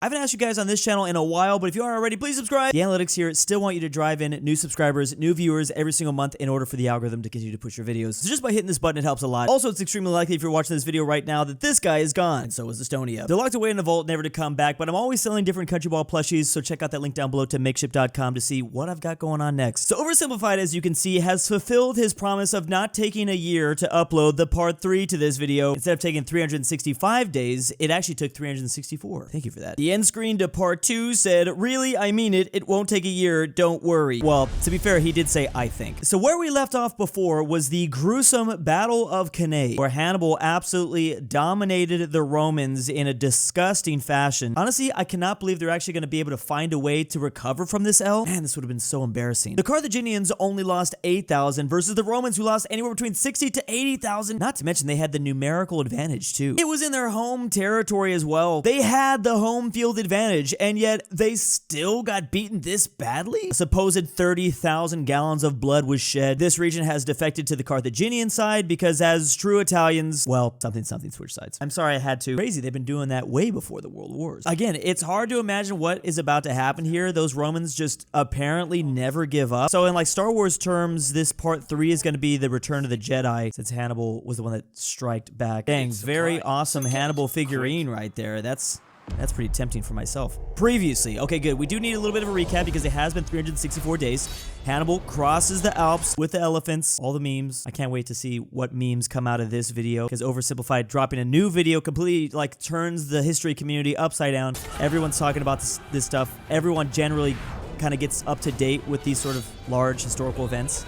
I haven't asked you guys on this channel in a while, but if you aren't already, please subscribe. The analytics here still want you to drive in new subscribers, new viewers every single month in order for the algorithm to continue to push your videos. So just by hitting this button, it helps a lot. Also, it's extremely likely if you're watching this video right now that this guy is gone, and so is Estonia. They're locked away in the vault, never to come back, but I'm always selling different country ball plushies, so check out that link down below to makeship.com to see what I've got going on next. So Oversimplified, as you can see, has fulfilled his promise of not taking a year to upload the part 3 to this video. Instead of taking 365 days, it actually took 364. Thank you for that. The end screen to part 2 said, really, I mean it, it won't take a year, don't worry. Well, to be fair, he did say, I think. So where we left off before was the gruesome Battle of Cannae, where Hannibal absolutely dominated the Romans in a disgusting fashion. Honestly, I cannot believe they're actually going to be able to find a way to recover from this L. Man, this would have been so embarrassing. The Carthaginians only lost 8,000 versus the Romans, who lost anywhere between 60 to 80,000. Not to mention they had the numerical advantage too. It was in their home territory as well. They had the home field advantage, and yet they still got beaten this badly? A supposed 30,000 gallons of blood was shed. This region has defected to the Carthaginian side because, as true Italians, well, something switch sides. I'm sorry I had to. Crazy, they've been doing that way before the World Wars. Again, it's hard to imagine what is about to happen here. Those Romans just apparently never give up. So in like Star Wars terms, this part 3 is going to be the Return of the Jedi, since Hannibal was the one that striked back. Dang, very awesome Hannibal figurine right there. That's pretty tempting for myself. Previously, okay, good. We do need a little bit of a recap because it has been 364 days. Hannibal crosses the Alps with the elephants. All the memes. I can't wait to see what memes come out of this video because Oversimplified dropping a new video completely like turns the history community upside down. Everyone's talking about this stuff. Everyone generally kind of gets up to date with these sort of large historical events.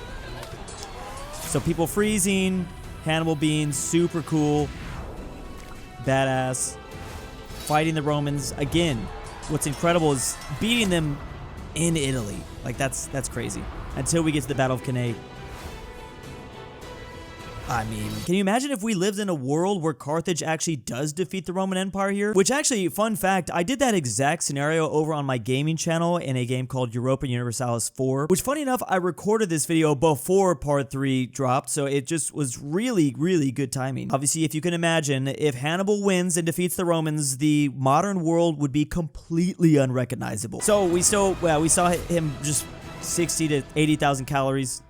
So people freezing, Hannibal being super cool, badass, fighting the Romans. Again, what's incredible is beating them in Italy. Like, that's crazy. Until we get to the Battle of Cannae. I mean, can you imagine if we lived in a world where Carthage actually does defeat the Roman Empire here? Which actually, fun fact, I did that exact scenario over on my gaming channel in a game called Europa Universalis 4, which funny enough, I recorded this video before part 3 dropped, so it just was really, really good timing. Obviously, if you can imagine, if Hannibal wins and defeats the Romans, the modern world would be completely unrecognizable. So we saw him just 60 to 80,000 calories.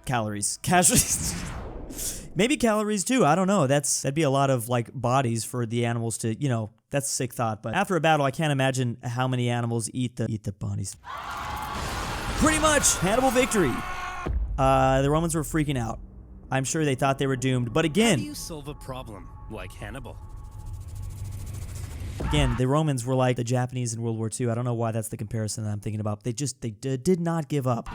Maybe calories too, I don't know. That'd be a lot of like bodies for the animals to, you know, that's a sick thought. But after a battle, I can't imagine how many animals eat the bodies. Pretty much, Hannibal victory. The Romans were freaking out. I'm sure they thought they were doomed, but again. How do you solve a problem like Hannibal? Again, the Romans were like the Japanese in World War II. I don't know why that's the comparison that I'm thinking about. They did not give up.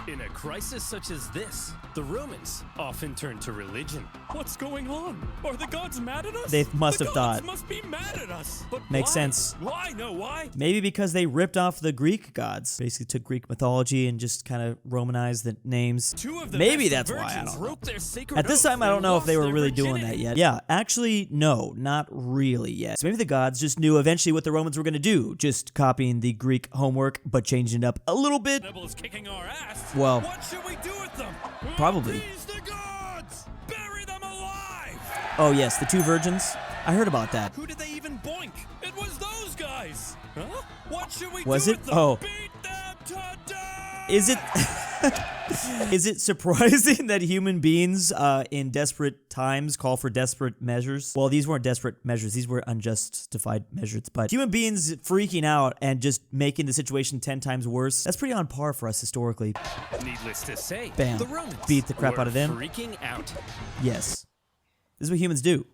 In a crisis such as this, the Romans often turn to religion. What's going on? Are the gods mad at us? They must have thought. The gods must be mad at us. But makes why? sense. Why? No, why? Maybe because they ripped off the Greek gods. Basically took Greek mythology and just kind of Romanized the names. Maybe that's why, I don't know. At this time, I don't know if they were really doing that yet. Yeah, actually, no, not really yet. So maybe the gods just knew eventually what the Romans were going to do. Just copying the Greek homework, but changing it up a little bit. Hannibal's kicking our ass. Well, what should we do with them? Probably. Appease the gods! Bury them alive! Oh yes, the 2 virgins. I heard about that. Who did they even boink? It was those guys! Huh? What should we was do it? with them? Oh. Beat them to death! Is it is it surprising that human beings in desperate times call for desperate measures? Well, these weren't desperate measures. These were unjustified measures. But human beings freaking out and just making the situation 10 times worse, that's pretty on par for us historically. Needless to say, bam, the Romans beat the crap out of them. Freaking out. Yes. This is what humans do.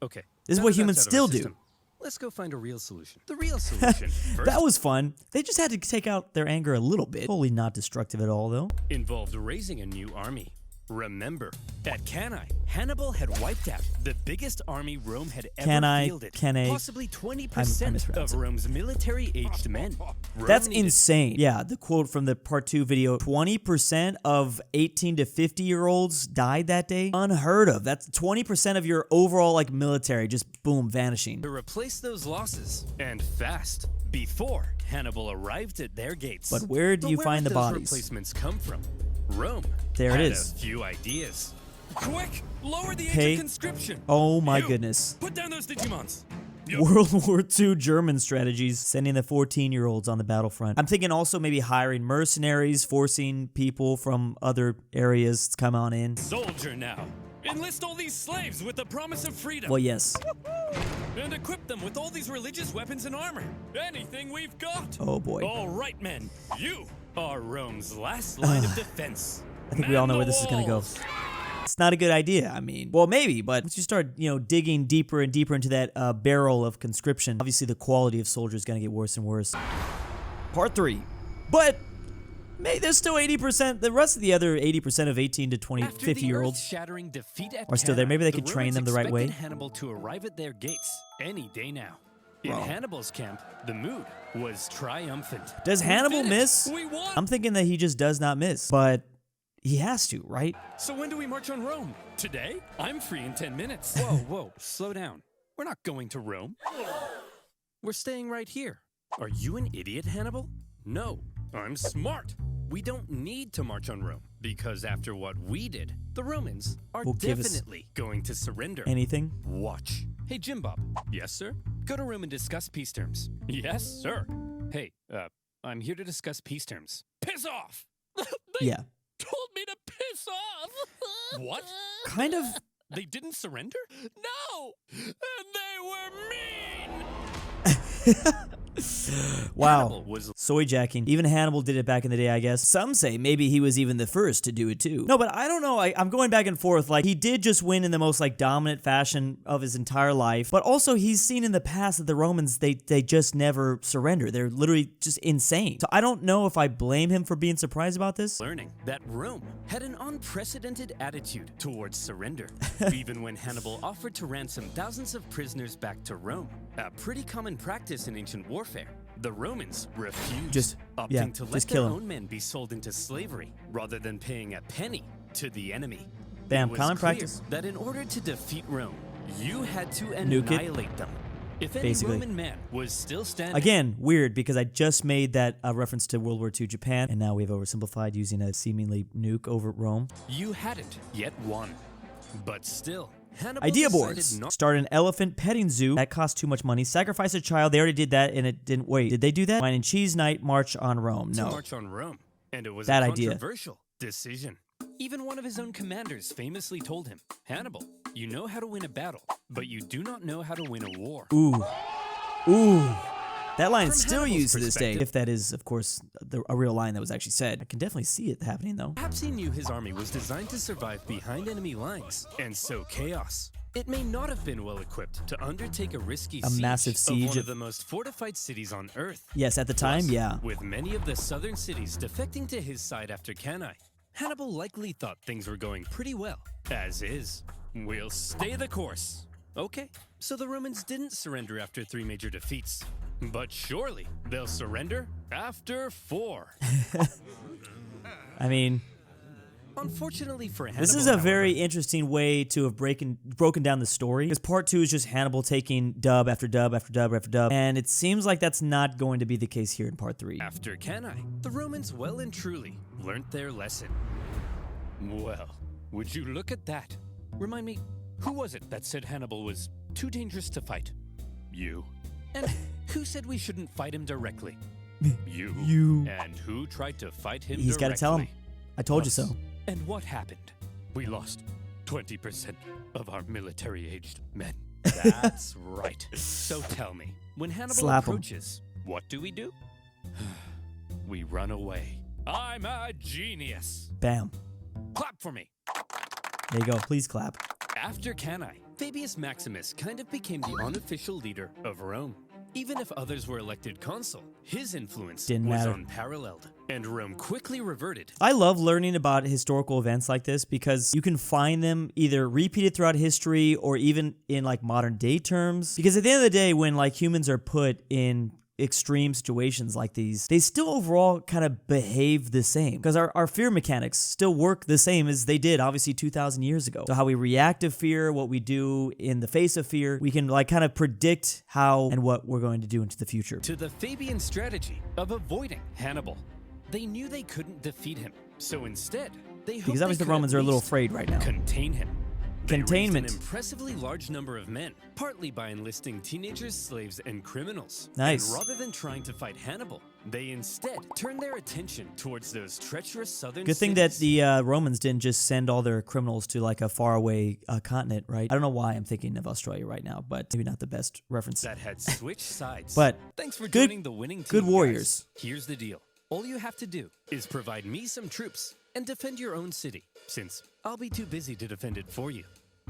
Okay. This is what humans still do. Let's go find a real solution. The real solution. First, that was fun. They just had to take out their anger a little bit. Totally not destructive at all, though. Involved raising a new army. Remember, at Cannae, Hannibal had wiped out the biggest army Rome had ever fielded. Possibly 20% of Rome's military-aged men. That's insane. Yeah, the quote from the part 2 video, 20% of 18 to 50-year-olds died that day. Unheard of. That's 20% of your overall like military just boom, vanishing. To replace those losses, and fast, before Hannibal arrived at their gates. But where do you find the bodies? Replacements come from? Rome. There it is. A few ideas. Quick, lower the age of conscription. Oh my goodness. Put down those Digimons. World War II German strategies, sending the 14-year-olds on the battlefront. I'm thinking also maybe hiring mercenaries, forcing people from other areas to come on in. Soldier now. Enlist all these slaves with the promise of freedom. Well, yes. And equip them with all these religious weapons and armor. Anything we've got. Oh, boy. All right, men. You are Rome's last line of defense. I think we all know where this is going to go. It's not a good idea. I mean, well, maybe, but once you start, digging deeper and deeper into that barrel of conscription, obviously the quality of soldiers is going to get worse and worse. Part 3. But there's still 80%. The rest of the other 80% of 18 to 50-year-olds are still there. Maybe they could train them the right way. Hannibal to arrive at their gates any day now. In Hannibal's camp, the mood was triumphant. Does Hannibal miss? We won. I'm thinking that he just does not miss, but he has to, right? So when do we march on Rome? Today? I'm free in 10 minutes. Whoa, slow down. We're not going to Rome. We're staying right here. Are you an idiot, Hannibal? No, I'm smart. We don't need to march on Rome, because after what we did, the Romans are definitely going to surrender. Anything? Watch. Hey, Jim Bob. Yes, sir? Go to Rome and discuss peace terms. Yes, sir. Hey, I'm here to discuss peace terms. Piss off! Yeah. Told me to piss off. What? Kind of. They didn't surrender? No! And they were mean! Wow. Soy jacking. Even Hannibal did it back in the day, I guess. Some say maybe he was even the first to do it too. No, but I don't know. I'm going back and forth. Like, he did just win in the most dominant fashion of his entire life. But also he's seen in the past that the Romans, they just never surrender. They're literally just insane. So I don't know if I blame him for being surprised about this. Learning that Rome had an unprecedented attitude towards surrender. Even when Hannibal offered to ransom thousands of prisoners back to Rome. A pretty common practice in ancient warfare. The Romans refused, opting to let their own men be sold into slavery rather than paying a penny to the enemy. Bam, common practice. That in order to defeat Rome, you had to annihilate them. If any Roman man was still standing... Again, weird, because I just made that reference to World War II Japan, and now we've oversimplified using a seemingly nuke over Rome. You hadn't yet won, but still... Hannibal Idea boards. Start an elephant petting zoo. That cost too much money. Sacrifice a child. They already did that, and it didn't. Wait, did they do that? Wine and cheese night. March on Rome. No. March on Rome, and it was that a controversial decision. Even one of his own commanders famously told him, "Hannibal, you know how to win a battle, but you do not know how to win a war." Ooh. That line is still used to this day. If that is, of course, a real line that was actually said. I can definitely see it happening, though. Perhaps he knew his army was designed to survive behind enemy lines, and sow chaos. It may not have been well equipped to undertake a risky massive siege of one of the most fortified cities on Earth. Yes, at the time, yeah. With many of the southern cities defecting to his side after Cannae, Hannibal likely thought things were going pretty well. As is, we'll stay the course. Okay, so the Romans didn't surrender after 3 major defeats. But surely they'll surrender after 4. I mean... Unfortunately for Hannibal, this is a very interesting way to have broken down the story. Because part 2 is just Hannibal taking dub after dub after dub after dub. And it seems like that's not going to be the case here in part 3. After Cannae, the Romans well and truly learnt their lesson. Well, would you look at that? Remind me, who was it that said Hannibal was too dangerous to fight? You. And who said we shouldn't fight him directly? You. And who tried to fight him directly? He's got to tell him. I told you so. And what happened? We lost 20% of our military-aged men. That's right. So tell me, when Hannibal approaches, what do? We run away. I'm a genius. Bam. Clap for me. There you go. Please clap. After Cannae, Fabius Maximus kind of became the unofficial leader of Rome. Even if others were elected consul, his influence was unparalleled, and Rome quickly reverted. I love learning about historical events like this because you can find them either repeated throughout history or even in modern day terms. Because at the end of the day, when humans are put in extreme situations like these, they still overall kind of behave the same because our fear mechanics still work the same as they did obviously 2,000 years ago. So how we react to fear, what we do in the face of fear, we can kind of predict how and what we're going to do into the future. To the Fabian strategy of avoiding Hannibal, they knew they couldn't defeat him, so instead they hoped because obviously the Romans are a little afraid right now. Contain him. Containment. They raised an impressively large number of men, partly by enlisting teenagers, slaves, and criminals. Nice. And rather than trying to fight Hannibal, they instead turned their attention towards those treacherous southern Good thing that the Romans didn't just send all their criminals to like a faraway continent, right? I don't know why I'm thinking of Australia right now, but maybe not the best reference. That had switched sides. But thanks for good, joining the winning team, good warriors. Guys. Here's the deal. All you have to do is provide me some troops and defend your own city, since I'll be too busy to defend it for you.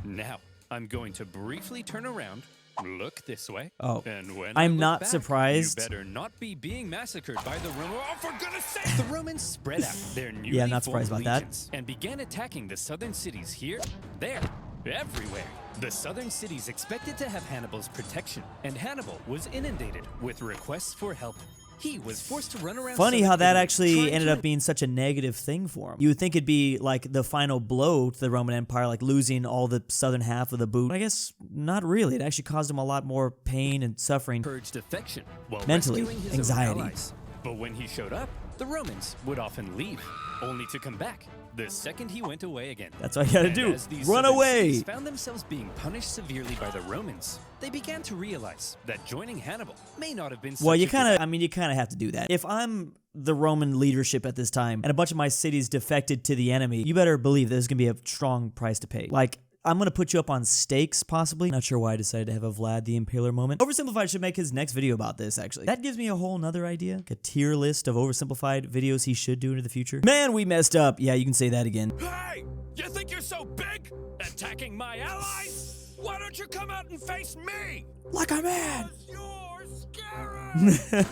Now, I'm going to briefly turn around, look this way, and when I'm I look not back, surprised. You better not be being massacred by the Romans. Oh, for goodness sake! The Romans spread out their newly Yeah, I'm not surprised formed about that. legions and began attacking the southern cities here, there, everywhere. The southern cities expected to have Hannibal's protection, and Hannibal was inundated with requests for help. He was forced to run around. Funny how that Italy, actually ended up being such a negative thing for him. You would think it'd be like the final blow to the Roman Empire, like losing all the southern half of the boot. But I guess not really. It actually caused him a lot more pain and suffering. Purged affection while mentally, rescuing his anxiety. own allies. But when he showed up, the Romans would often leave, only to come back the second he went away again. That's all you gotta And do. as these Run southern away. cities found themselves being punished severely by the Romans, they began to realize that joining Hannibal may not have been Well, such you a kind good of, I mean, you kind of have to do that. If I'm the Roman leadership at this time and a bunch of my cities defected to the enemy, you better believe there's gonna be a strong price to pay. Like, I'm gonna put you up on stakes, possibly. Not sure why I decided to have a Vlad the Impaler moment. Oversimplified should make his next video about this, actually. That gives me a whole nother idea. Like a tier list of oversimplified videos he should do into the future. Man, we messed up. Yeah, you can say that again. Hey! You think you're so big? Attacking my allies? Why don't you come out and face me? Like a man! You're scary!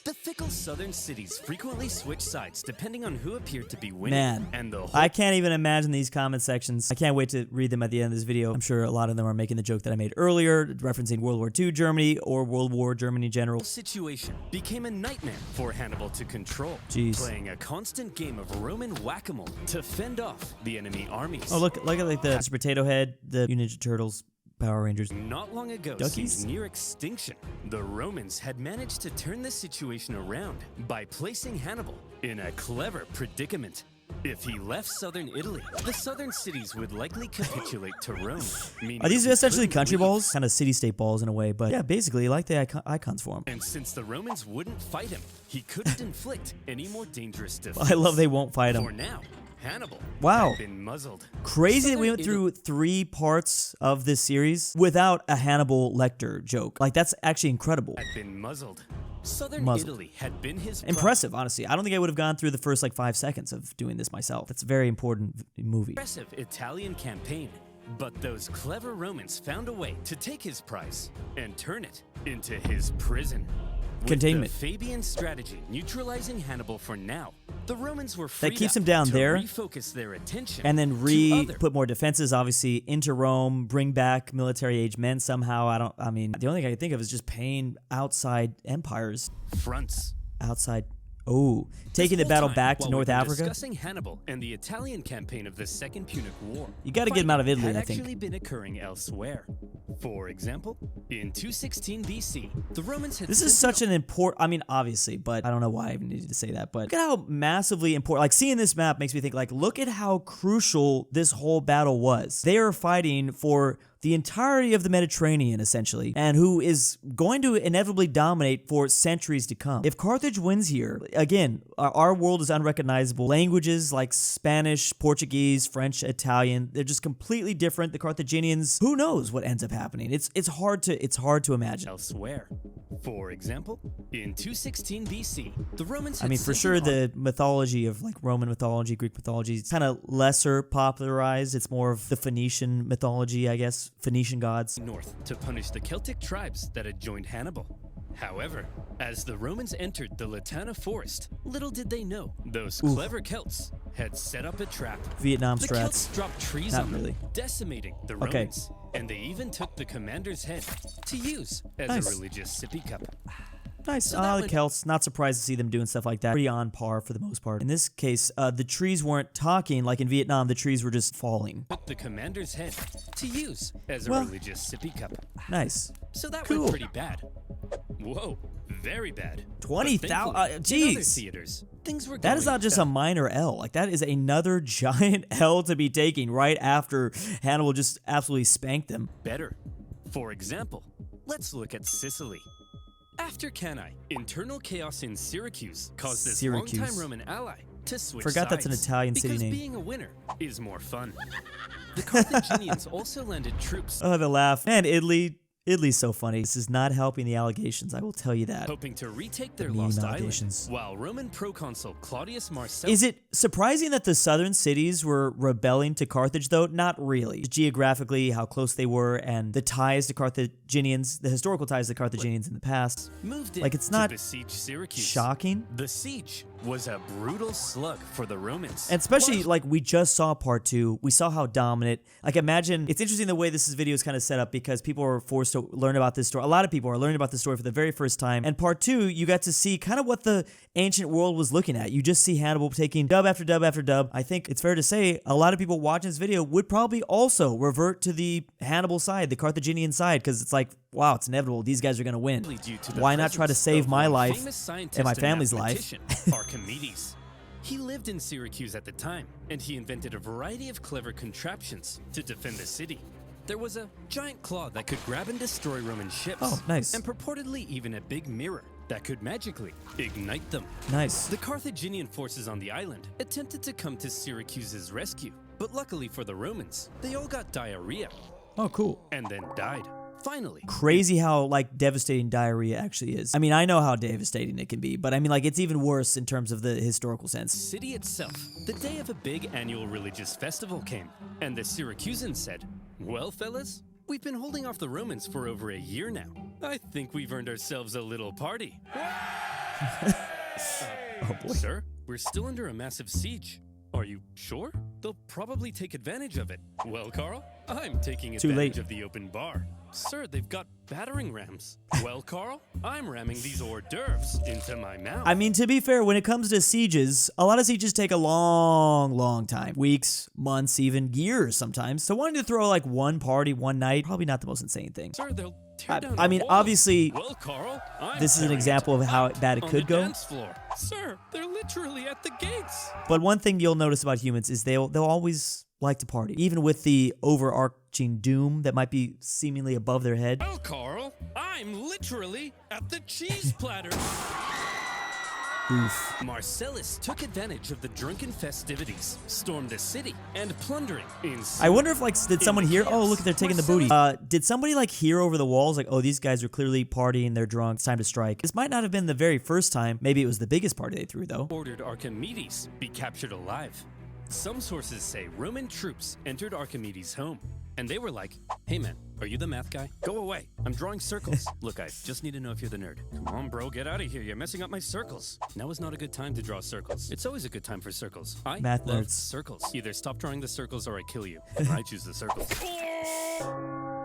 The fickle southern cities frequently switch sides depending on who appeared to be winning. Man, and the whole I can't even imagine these comment sections. I can't wait to read them at the end of this video. I'm sure a lot of them are making the joke that I made earlier, referencing World War II Germany or World War Germany in general. situation became a nightmare for Hannibal to control, Jeez. playing a constant game of Roman whack-a-mole to fend off the enemy armies. Oh, look at like the Mr. Potato Head, the Ninja Turtles, Power Rangers. Not long ago, Duckies? seemed near extinction, the Romans had managed to turn the situation around by placing Hannibal in a clever predicament. If he left southern Italy, the southern cities would likely capitulate to Rome. Are these he essentially couldn't country leave. balls? Kind of city-state balls in a way, but yeah, basically like the icons for him. And since the Romans wouldn't fight him, he couldn't inflict any more dangerous defense. I love they won't fight For him. now, Hannibal Wow. had been muzzled. Crazy that we went Southern through 3 parts of this series without a Hannibal Lecter joke. Like, that's actually incredible. Had been muzzled. Southern Muzzled. Italy had been his Impressive, honestly. I don't think I would have gone through the first like 5 seconds of doing this myself. That's a very important movie. impressive Italian campaign. But those clever Romans found a way to take his prize and turn it into his prison. With Containment. the Fabian strategy neutralizing Hannibal for now, the Romans were free That keeps him down to there. refocus their attention And then to other put more defenses, obviously, into Rome, bring back military-age men somehow. I mean, the only thing I can think of is just paying outside empires. fronts. Outside. Oh, taking the This whole battle time, back to while North we've been Africa. discussing Hannibal and the Italian campaign of the Second Punic War. You got to get him out of Italy, had I think. actually been occurring elsewhere. For example, in 216 BC, the Romans had This is sent such an important, I mean, obviously, but I don't know why I even needed to say that, but look at how massively important, like seeing this map makes me think, like, look at how crucial this whole battle was. They are fighting for the entirety of the Mediterranean, essentially, and who is going to inevitably dominate for centuries to come. If Carthage wins here, again, our world is unrecognizable. Languages like Spanish, Portuguese, French, Italian, they're just completely different. The Carthaginians, who knows what ends up happening? It's hard to imagine. elsewhere. For example, in 216 BC, the Romans had I mean, for sent sure, an army the mythology of like Roman mythology, Greek mythology, is kind of lesser popularized. It's more of the Phoenician mythology, I guess, Phoenician gods. north to punish the Celtic tribes that had joined Hannibal. However, as the Romans entered the Latana forest, little did they know those clever Celts had set up a trap. Vietnam The strats. Celts dropped trees Not on them, really. decimating the Okay. Romans. And they even took the commander's head to use as Nice. a religious sippy cup. Nice. So that The would- Celts, not surprised to see them doing stuff like that. Pretty on par for the most part. In this case, the trees weren't talking. Like in Vietnam, the trees were just falling. Took the commander's head to use as a Well- religious sippy cup. Nice. So that Cool. went pretty bad. Whoa, very bad. 20,000 But thankfully, in other jeez. theaters, things were That is not just a minor L. Like, that is another giant L to be taking right after Hannibal just absolutely spanked them. Better. For example, let's look at Sicily. After Cannae, internal chaos in Syracuse caused this longtime Roman ally to switch Forgot sides that's an Italian city name. Because being a winner is more fun. The Carthaginians also landed troops. Oh, the laugh. Man, Italy's so funny. This is not helping the allegations, I will tell you that. Hoping to retake their lost island, while Roman proconsul Claudius Marcellus... Is it surprising that the southern cities were rebelling to Carthage, though? Not really. Geographically, how close they were, and the ties to Carthaginians, the historical ties to Carthaginians in the past. Moved in like, it's not to besiege Syracuse. Shocking. The siege was a brutal slug for the Romans. And especially, like, we just saw part 2. We saw how dominant. Like, imagine, it's interesting the way this video is kind of set up because people are forced to learn about this story. A lot of people are learning about this story for the very first time. And part 2, you got to see kind of what the ancient world was looking at. You just see Hannibal taking dub after dub after dub. I think it's fair to say a lot of people watching this video would probably also revert to the Hannibal side, the Carthaginian side, because it's like, wow, it's inevitable. These guys are going to win. Why not try to save my life and my family's life? Archimedes. He lived in Syracuse at the time, and he invented a variety of clever contraptions to defend the city. There was a giant claw that could grab and destroy Roman ships. Oh, nice. And purportedly even a big mirror that could magically ignite them. Nice. The Carthaginian forces on the island attempted to come to Syracuse's rescue, but luckily for the Romans, they all got diarrhea. Oh, cool. And then died. Finally. Crazy how, like, devastating diarrhea actually is. I mean, I know how devastating it can be, but I mean, like, it's even worse in terms of the historical sense. City itself, the day of a big annual religious festival came, and the Syracusans said, "Well, fellas, we've been holding off the Romans for over a year now. I think we've earned ourselves a little party." Oh boy. Sir, we're still under a massive siege. Are you sure? They'll probably take advantage of it. Well, Carl, I'm taking advantage of the open bar. Sir, they've got battering rams. Well, Carl, I'm ramming these hors d'oeuvres into my mouth. I mean, to be fair, when it comes to sieges, a lot of sieges take a long time. Weeks, months, even years sometimes. So wanting to throw like one party, one night, probably not the most insane thing. Sir, they'll tear down I mean, walls. obviously, well, Carl, this is an example of how bad it could go. Dance floor. Sir, they're literally at the gates. But one thing you'll notice about humans is they'll always like to party, even with the overarching doom that might be seemingly above their head. Well, Carl, I'm literally at the cheese platter. Oof. Marcellus took advantage of the drunken festivities, stormed the city, and plundering in I wonder if, like, did someone hear, oh, look, they're taking the booty. Did somebody, like, hear over the walls, like, oh, these guys are clearly partying, they're drunk, it's time to strike. This might not have been the very first time. Maybe it was the biggest party they threw, though. Ordered Archimedes be captured alive. Some sources say Roman troops entered Archimedes' home, and they were like, "Hey man, are you the math guy? Go away, I'm drawing circles." "Look, I just need to know if you're the nerd." "Come on bro, get out of here, you're messing up my circles." Now is not a good time to draw circles. It's always a good time for circles. I Math love nerds. circles. Either stop drawing the circles or I kill you. I choose the circles.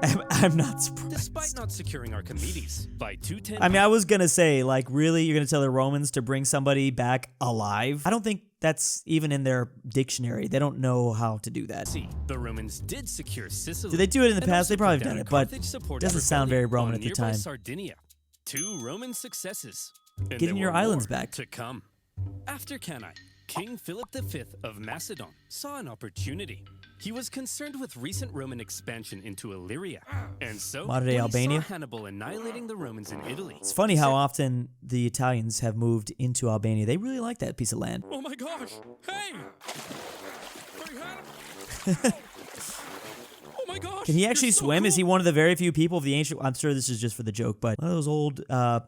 I'm not surprised. Despite not securing Archimedes, by 210... I mean, I was gonna say, like, really? You're gonna tell the Romans to bring somebody back alive? I don't think that's even in their dictionary. They don't know how to do that. The Romans did secure Sicily. Did they do it in the past? They probably have put done down it, but Carthage supported doesn't sound very rebellion Roman on at the nearby time. Sardinia. 2 Roman successes. And Getting there your were islands more back. to come. After Cannae, King Philip V of Macedon saw an opportunity. He was concerned with recent Roman expansion into Illyria, and so Modern-day when he Albania. saw Hannibal annihilating the Romans in Italy. It's funny how often the Italians have moved into Albania. They really like that piece of land. Oh my gosh! Hey! Hannibal! Oh my gosh! Can he actually you're so swim? cool. Is he one of the very few people of the ancient... I'm sure this is just for the joke, but one of those old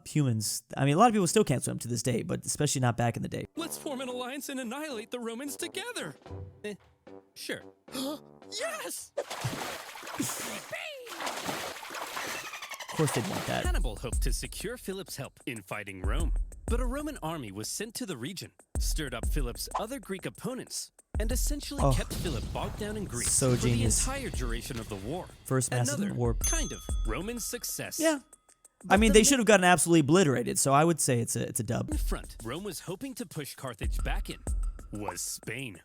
humans. I mean, a lot of people still can't swim to this day, but especially not back in the day. Let's form an alliance and annihilate the Romans together. Sure. Yes! Of course they'd want that. Hannibal hoped to secure Philip's help in fighting Rome, but a Roman army was sent to the region, stirred up Philip's other Greek opponents, and essentially kept Philip bogged down in Greece so for genius. the entire duration of the war. First Another Macedon War. kind of Roman success. Yeah. I mean, they should have gotten absolutely obliterated, so I would say it's a dub. In front, Rome was hoping to push Carthage back in, was Spain.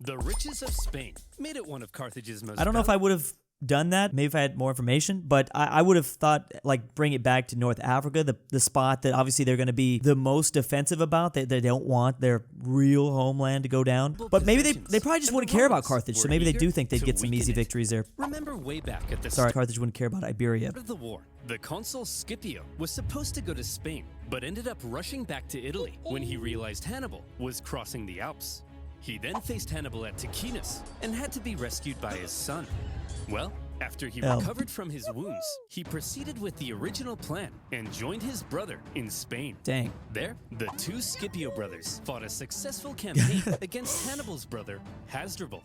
The riches of Spain made it one of Carthage's most I don't know if I would have done that, maybe if I had more information, but I would have thought, like, bring it back to North Africa, the spot that obviously they're going to be the most defensive about. They don't want their real homeland to go down. But maybe they probably just wouldn't care about Carthage, so maybe they do think they'd get some easy victories there. Remember way back at the Sorry, Carthage wouldn't care about Iberia. Of the war, the consul Scipio was supposed to go to Spain, but ended up rushing back to Italy when he realized Hannibal was crossing the Alps. He then faced Hannibal at Ticinus and had to be rescued by his son. Well, after he recovered from his wounds, he proceeded with the original plan and joined his brother in Spain. Dang. There, the two Scipio brothers fought a successful campaign against Hannibal's brother, Hasdrubal.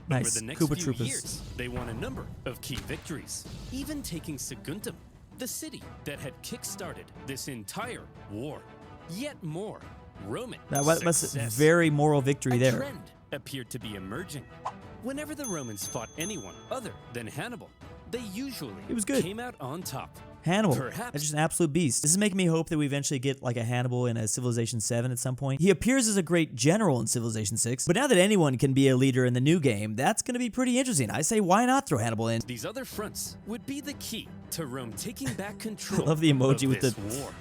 Nice. Over the next few years, they won a number of key victories, even taking Saguntum, the city that had kick-started this entire war. Yet more Roman That was a very moral victory there. A trend appeared to be emerging. Whenever the Romans fought anyone other than Hannibal, they usually came out on top. Hannibal, that's just an absolute beast. This is making me hope that we eventually get like a Hannibal in a Civilization 7 at some point. He appears as a great general in Civilization 6, but now that anyone can be a leader in the new game, that's going to be pretty interesting. I say, why not throw Hannibal in? These other fronts would be the key to Rome taking back control. I love the emoji with the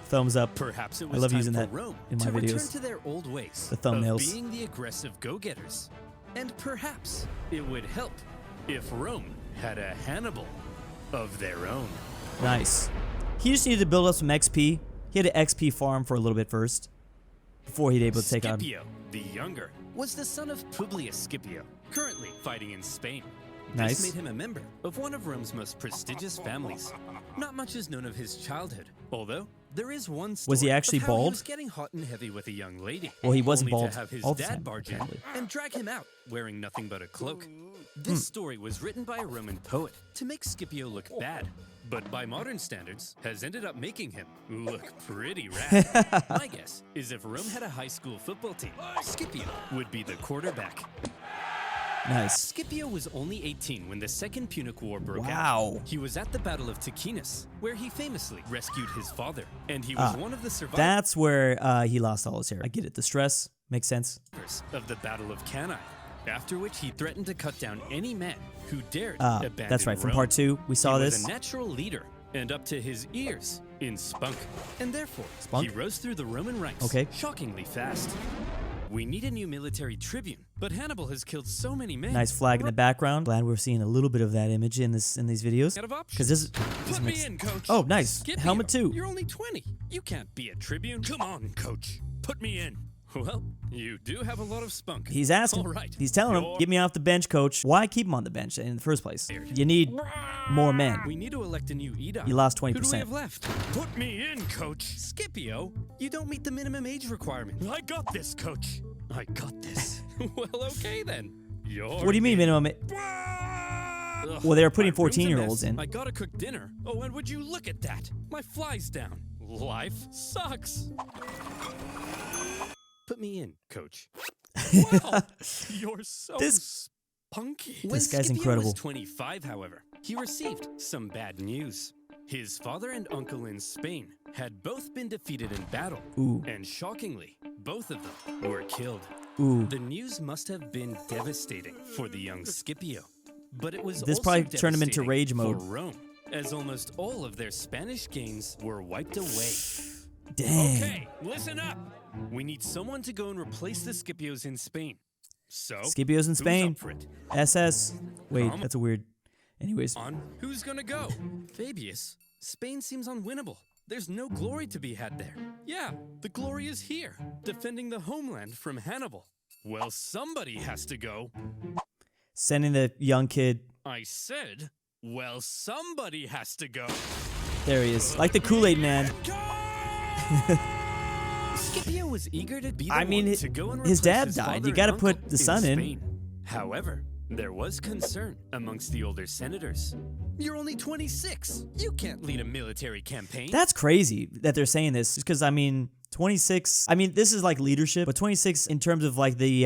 thumbs up. Perhaps it was I love using that Rome in my to videos. Return to their old ways the thumbnails. Of being the aggressive go-getters. And perhaps it would help if Rome had a Hannibal of their own. Nice. He just needed to build up some XP. He had to XP farm for a little bit first before he'd be able to take on. Scipio, the younger, was the son of Publius Scipio, currently fighting in Spain. Nice. This made him a member of one of Rome's most prestigious families. Not much is known of his childhood, although there is one story. Was he actually of how bald? He was getting hot and heavy with a young lady. Well, he wasn't only bald to have his all the dad time, barge in apparently. and drag him out wearing nothing but a cloak. This story was written by a Roman poet to make Scipio look bad, but by modern standards has ended up making him look pretty rad. My guess is if Rome had a high school football team, Scipio would be the quarterback. Nice. Scipio was only 18 when the Second Punic War broke Wow. out. He was at the Battle of Ticinus, where he famously rescued his father, and he was one of the survivors. That's where he lost all his hair. I get it. The stress makes sense. Of the Battle of Cannae, after which he threatened to cut down any man who dared abandon That's right. From Rome. part 2, we saw he this. was a natural leader and up to his ears in spunk, and therefore he rose through the Roman ranks shockingly fast. We need a new military tribune, but Hannibal has killed so many men. Nice flag in the background. Glad we're seeing a little bit of that image in these videos. Because this Put me in, coach. Oh, nice. Scipio, Helmet 2. You're only 20. You can't be a tribune. Come on, coach. Put me in. Well, you do have a lot of spunk. He's asking. All right. He's telling him, get me off the bench, coach. Why keep him on the bench in the first place? You need more men. We need to elect a new Edom. You lost 20%. Who do we have left? Put me in, coach. Scipio, you don't meet the minimum age requirement. I got this, coach. I got this. Well, okay then. What do you mean minimum? Well, they were putting 14-year-olds in. I gotta cook dinner. Oh, and would you look at that? My fly's down. Life sucks. Put me in, coach. Wow, you're so spunky. This guy's Scipio incredible. was 25, however, he received some bad news. His father and uncle in Spain had both been defeated in battle, and shockingly, both of them were killed. The news must have been devastating for the young Scipio, but it was this also probably turned him into devastating rage mode. for Rome, as almost all of their Spanish gains were wiped away. Dang. Okay, listen up. We need someone to go and replace the Scipios in Spain. So Scipio's in Spain. Who's up for it? SS. Wait, that's a weird. Anyways. Who's gonna go? Fabius. Spain seems unwinnable. There's no glory to be had there. Yeah, the glory is here, defending the homeland from Hannibal. Well, somebody has to go. Sending the young kid. I said, well, somebody has to go. There he is. Like the Kool-Aid man. Scipio was eager to be the I mean, one to go and his replace dad his died. father You gotta and put uncle the son in. Spain. However, there was concern amongst the older senators. You're only 26. You can't lead a military campaign. That's crazy that they're saying this, because I mean, 26. I mean, this is like leadership, but 26 in terms of like the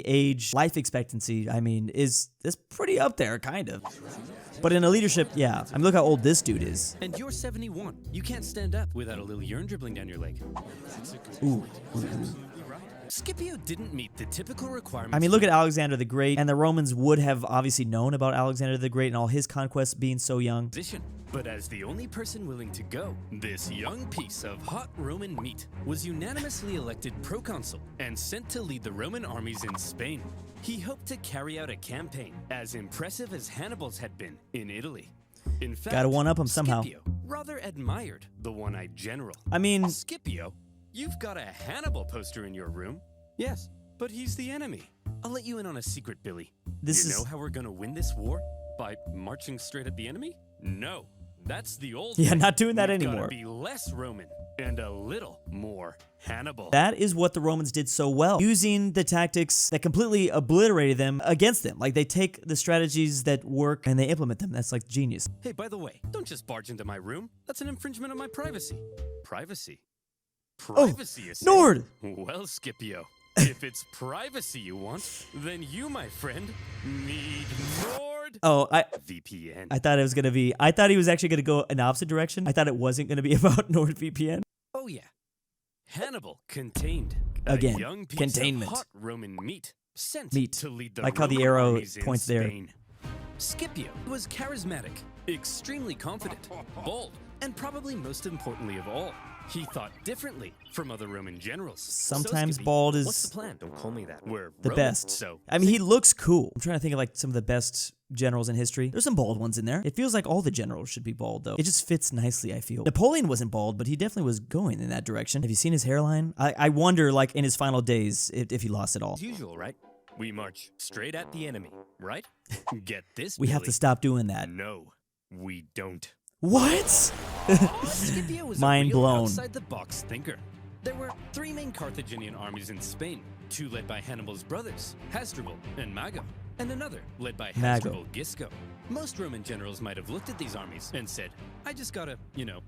age life expectancy. I mean, is pretty up there, kind of. But in a leadership, yeah. I mean, look how old this dude is. And you're 71. You can't stand up without a little urine dribbling down your leg. Ooh. Scipio didn't meet the typical requirements. I mean, look at Alexander the Great, and the Romans would have obviously known about Alexander the Great and all his conquests being so young. But as the only person willing to go, this young piece of hot Roman meat was unanimously elected proconsul and sent to lead the Roman armies in Spain. He hoped to carry out a campaign as impressive as Hannibal's had been in Italy. In fact, gotta one-up him somehow. Scipio rather admired the one-eyed general. I mean, Scipio, you've got a Hannibal poster in your room. Yes, but he's the enemy. I'll let you in on a secret, Billy. You know how we're gonna win this war? By marching straight at the enemy? No, that's the old yeah, way. not doing that We've anymore. Gotta be less Roman and a little more Hannibal. That is what the Romans did so well, using the tactics that completely obliterated them against them. Like, they take the strategies that work and they implement them. That's like genius. Hey, by the way, don't just barge into my room. That's an infringement of my privacy. Privacy? Privacy, you say? Nord! Well, Scipio, if it's privacy you want, then you, my friend, need VPN. I thought it was going to be, I thought he was actually going to go an opposite direction. I thought it wasn't going to be about NordVPN. Oh, yeah. Hannibal contained Again, a young piece containment. of hot Roman meat sent to lead the like how the Roman arrow armies in points there. Spain. Scipio was charismatic, extremely confident, bold, and probably most importantly of all, he thought differently from other Roman generals. Sometimes so, Skippy, bald is what's the plan? Don't call me that. We're the Roman, best. So I mean, he looks cool. I'm trying to think of like some of the best generals in history. There's some bald ones in there. It feels like all the generals should be bald, though. It just fits nicely, I feel. Napoleon wasn't bald, but he definitely was going in that direction. Have you seen his hairline? I wonder, like, in his final days, if he lost it all. As usual, right? We march straight at the enemy, right? Get this, We have to stop doing that. No, we don't. What? Scipio was Mind a real blown. outside-the-box thinker. There were 3 main Carthaginian armies in Spain, 2 led by Hannibal's brothers, Hasdrubal and Mago, and another led by Hasdrubal Gisco. Most Roman generals might have looked at these armies and said, I just gotta,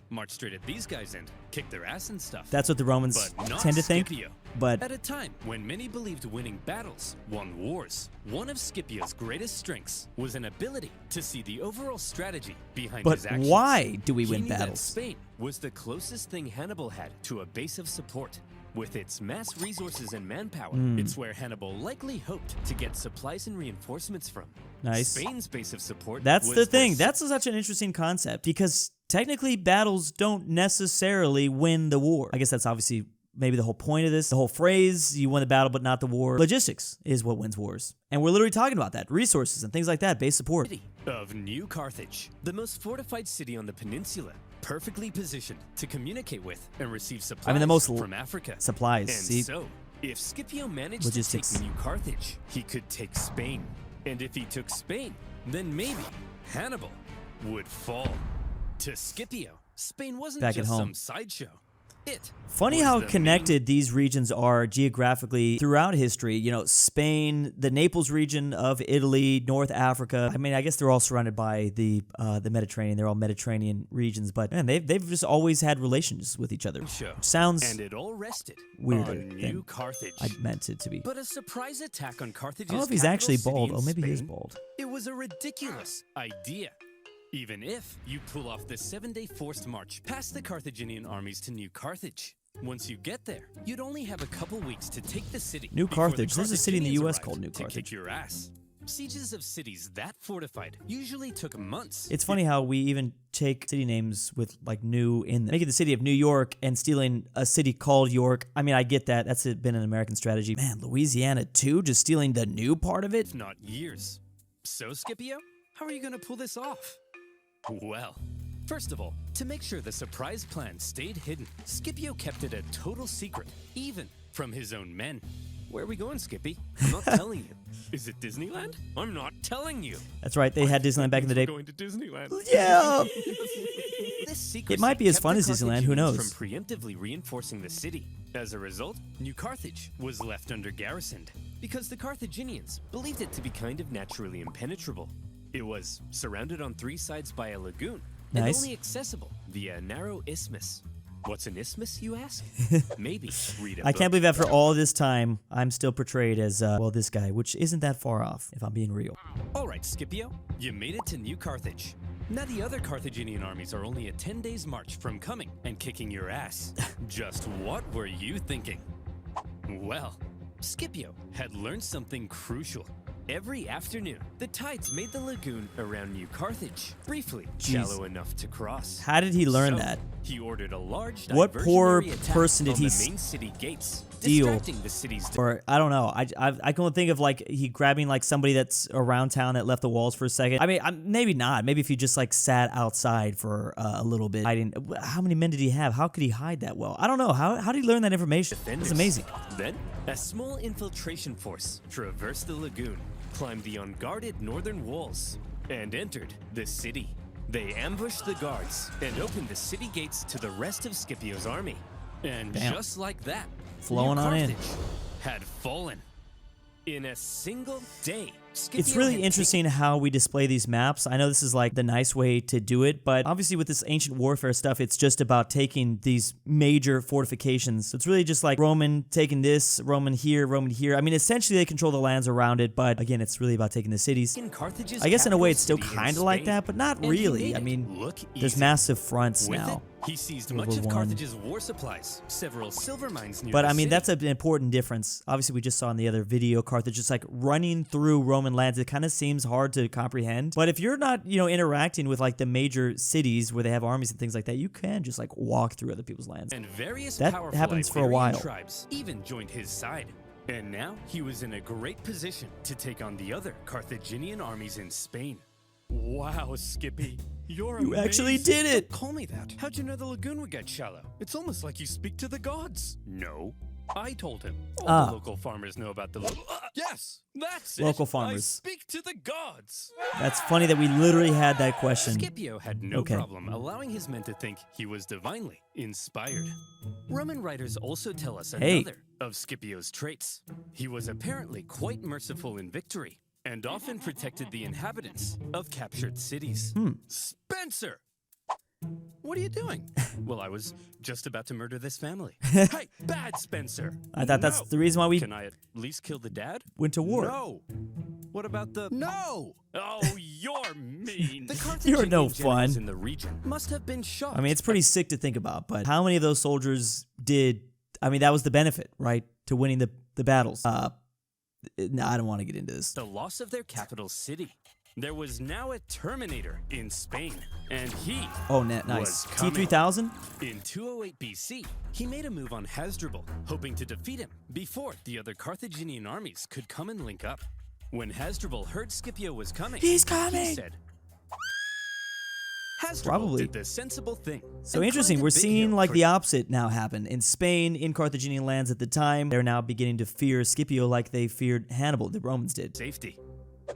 march straight at these guys and kick their ass and stuff. That's what the Romans But not tend to think. Scipio. But At a time when many believed winning battles won wars, one of Scipio's greatest strengths was an ability to see the overall strategy behind his actions. why do we He win knew that battles? Spain was the closest thing Hannibal had to a base of support. With its mass resources and manpower, it's where Hannibal likely hoped to get supplies and reinforcements from. Nice. Spain's base of support That's was the thing. the That's such an interesting concept because technically battles don't necessarily win the war. I guess that's obviously maybe the whole point of this. The whole phrase, you win the battle but not the war. Logistics is what wins wars. And we're literally talking about that. Resources and things like that, base support. of New Carthage, the most fortified city on the peninsula, perfectly positioned to communicate with and receive supplies the most from Africa. Supplies. And See? so, if Scipio managed Logistics. to take New Carthage, he could take Spain. And if he took Spain, then maybe Hannibal would fall. To Scipio, Spain wasn't Back at just home. some sideshow. It Funny was how the connected these regions are geographically throughout history. You know, Spain, the Naples region of Italy, North Africa. I mean, I guess they're all surrounded by the Mediterranean. They're all Mediterranean regions, but man, they've just always had relations with each other. Show. Sounds and it all rested weirder on New than Carthage. I meant it to be. But a surprise attack on Carthage's I don't know if he's capital actually city bald. in Oh, maybe he is Spain, bald. It was a ridiculous idea. Even if you pull off the 7-day forced march past the Carthaginian armies to New Carthage. Once you get there, you'd only have a couple weeks to take the city. New before the Carthage. There's a city in the Carthaginians US arrived called New to kick Carthage. your ass. Sieges of cities that fortified usually took months. It's funny how we even take city names with like new in them. Making the city of New York and stealing a city called York. I mean, I get that. That's been an American strategy. Man, Louisiana too, just stealing the new part of it. If not years. So, Scipio, how are you going to pull this off? Well, first of all, to make sure the surprise plan stayed hidden, Scipio kept it a total secret, even from his own men. Where are we going, Skippy? I'm not telling you. Is it Disneyland? I'm not telling you. That's right. They had Disneyland back in the day. We're going to Disneyland. Yeah. This secrecy It might be as kept fun the as Disneyland, who Carthaginians knows? From preemptively reinforcing the city. As a result, New Carthage was left under garrisoned because the Carthaginians believed it to be kind of naturally impenetrable. It was surrounded on 3 sides by a lagoon and Nice. only accessible via a narrow isthmus. What's an isthmus, you ask? Maybe read a I book. can't believe after all this time, I'm still portrayed as, this guy, which isn't that far off, if I'm being real. All right, Scipio, you made it to New Carthage. Now the other Carthaginian armies are only a 10 days march from coming and kicking your ass. Just what were you thinking? Well, Scipio had learned something crucial. Every afternoon, the tides made the lagoon around New Carthage briefly shallow enough to cross. How did he learn that? He ordered a large what poor diversionary person did attack he on the main city gates, deal? distracting the city's Or I don't know. I can only think of like he grabbing like somebody that's around town that left the walls for a second. I mean, maybe not. Maybe if he just like sat outside for a little bit hiding. How many men did he have? How could he hide that well? I don't know. How did he learn that information? It's amazing. Then a small infiltration force traversed the lagoon, climbed the unguarded northern walls, and entered the city. They ambushed the guards and opened the city gates to the rest of Scipio's army. And just like that, flowing on in, had fallen in a single day. Scipio it's really interesting how we display these maps. I know this is like the nice way to do it, but obviously with this ancient warfare stuff, it's just about taking these major fortifications. So it's really just like Roman taking this, Roman here, Roman here. I mean, essentially they control the lands around it, but again, it's really about taking the cities. I guess in a way it's still kind of like that, but not really. I mean, there's massive fronts now. He seized much of Carthage's war supplies, several silver mines near But the I mean, city. that's an important difference. Obviously, we just saw in the other video, Carthage just like running through Roman lands. It kind of seems hard to comprehend. But if you're not, interacting with like the major cities where they have armies and things like that, you can just like walk through other people's lands. And various that powerful happens for a Iberian while. Tribes even joined his side. And now he was in a great position to take on the other Carthaginian armies in Spain. Wow, Skippy. You're You amazing. actually did it! Call me that. How'd you know the lagoon would get shallow? It's almost like you speak to the gods. No. I told him. All the local farmers know about the yes, that's Local it. farmers. I speak to the gods. That's funny that we literally had that question. Scipio had no problem allowing his men to think he was divinely inspired. Roman writers also tell us another of Scipio's traits. He was apparently quite merciful in victory, and often protected the inhabitants of captured cities. Spencer! What are you doing? Well, I was just about to murder this family. Hey, bad Spencer! I thought that's the reason why we Can I at least kill the dad? went to war. No! What about the... No! Oh, you're mean! The You're no Carthaginian fun. generals in the region must have been shocked. I mean, it's pretty sick to think about, but how many of those soldiers did... I mean, that was the benefit, right? To winning the battles. No, I don't want to get into this. The loss of their capital city. There was now a Terminator in Spain, and he nice. was coming. T-3000? In 208 BC, he made a move on Hasdrubal, hoping to defeat him before the other Carthaginian armies could come and link up. When Hasdrubal heard Scipio was coming, He's coming! he said, Hasdrubal Probably. did the sensible thing. So and interesting, climbed a we're big seeing hill like for the opposite now happen. In Spain, in Carthaginian lands at the time, they're now beginning to fear Scipio like they feared Hannibal, the Romans did. safety.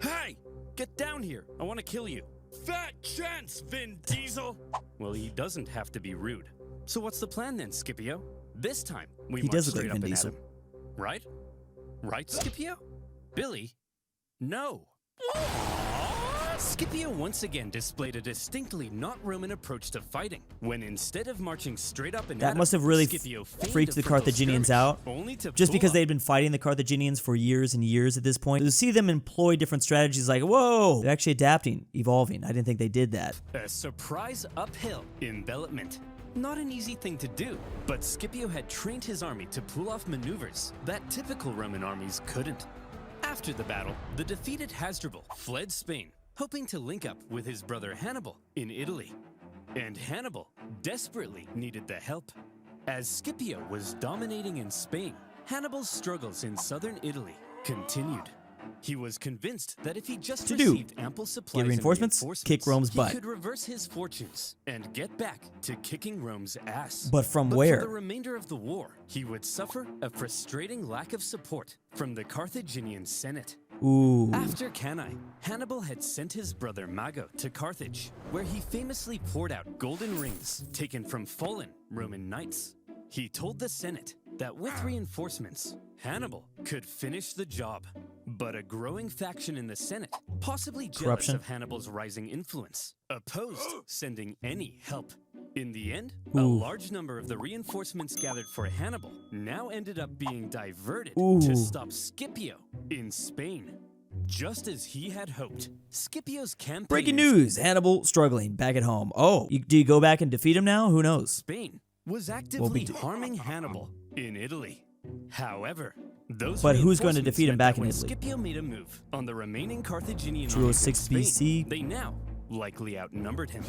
Hey! Get down here! I want to kill you. Fat chance, Vin Diesel! Well, he doesn't have to be rude. So what's the plan then, Scipio? This time, we He march does look straight like up Vin and at Diesel. him. Right? Right, Scipio? Billy? No. Scipio once again displayed a distinctly not Roman approach to fighting, when instead of marching straight up and That at must him, have really Scipio feigned freaked a the frontal Carthaginians skirmish, out, only to just pull because up. they'd been fighting the Carthaginians for years and years at this point. To see them employ different strategies like, whoa, they're actually adapting, evolving. I didn't think they did that. A surprise uphill envelopment. Not an easy thing to do, but Scipio had trained his army to pull off maneuvers that typical Roman armies couldn't. After the battle, the defeated Hasdrubal fled Spain, hoping to link up with his brother Hannibal in Italy. And Hannibal desperately needed the help. As Scipio was dominating in Spain, Hannibal's struggles in southern Italy continued. He was convinced that if he just received ample supplies Get reinforcements, kick Rome's butt. he could reverse his fortunes and get back to kicking Rome's ass. But from where? For the remainder of the war, he would suffer a frustrating lack of support from the Carthaginian Senate. Ooh. After Cannae, Hannibal had sent his brother Mago to Carthage, where he famously poured out golden rings taken from fallen Roman knights. He told the Senate that with reinforcements, Hannibal could finish the job. But a growing faction in the Senate, possibly jealous Corruption. of Hannibal's rising influence, opposed sending any help. In the end, a Ooh. large number of the reinforcements gathered for Hannibal now ended up being diverted Ooh. to stop Scipio in Spain. Just as he had hoped, Scipio's campaign Breaking in news, Hannibal struggling back at home. Oh, do you go back and defeat him now? Who knows? Spain was actively harming Hannibal in Italy. However, But who's going to defeat him back in Italy? Scipio made a move on the remaining Carthaginian Drew armies in 6 Spain, BC. They now likely outnumbered him,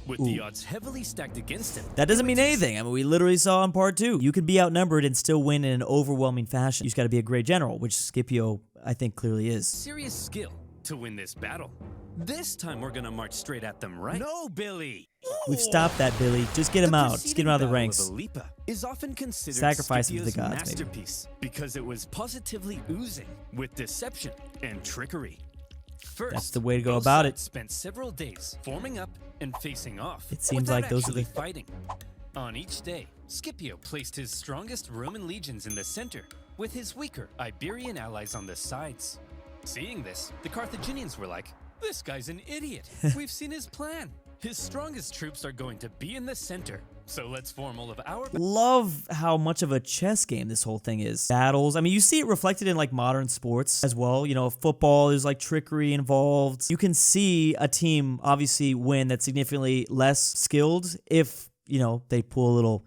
with the odds heavily stacked against him. That doesn't mean anything. I mean, we literally saw in part 2. You can be outnumbered and still win in an overwhelming fashion. You just got to be a great general, which Scipio, I think, clearly is. Serious skill to win this battle. This time we're gonna march straight at them, right? No, Billy! We've stopped that, Billy. Just get him out. Just get him out of the ranks. Of is often considered Sacrifice him to the Scipio's gods, maybe. masterpiece because it was positively oozing with deception and trickery. First, That's the way to go both about sides it. spent several days forming up and facing off. It seems without like those are the- actually fighting. On each day, Scipio placed his strongest Roman legions in the center, with his weaker Iberian allies on the sides. Seeing this, the Carthaginians were like, "This guy's an idiot. We've seen his plan. His strongest troops are going to be in the center, so let's form all of our..." Love how much of a chess game this whole thing is. Battles. I mean, you see it reflected in like modern sports as well. You know, football, there's like trickery involved. You can see a team obviously win that's significantly less skilled if, you know, they pull a little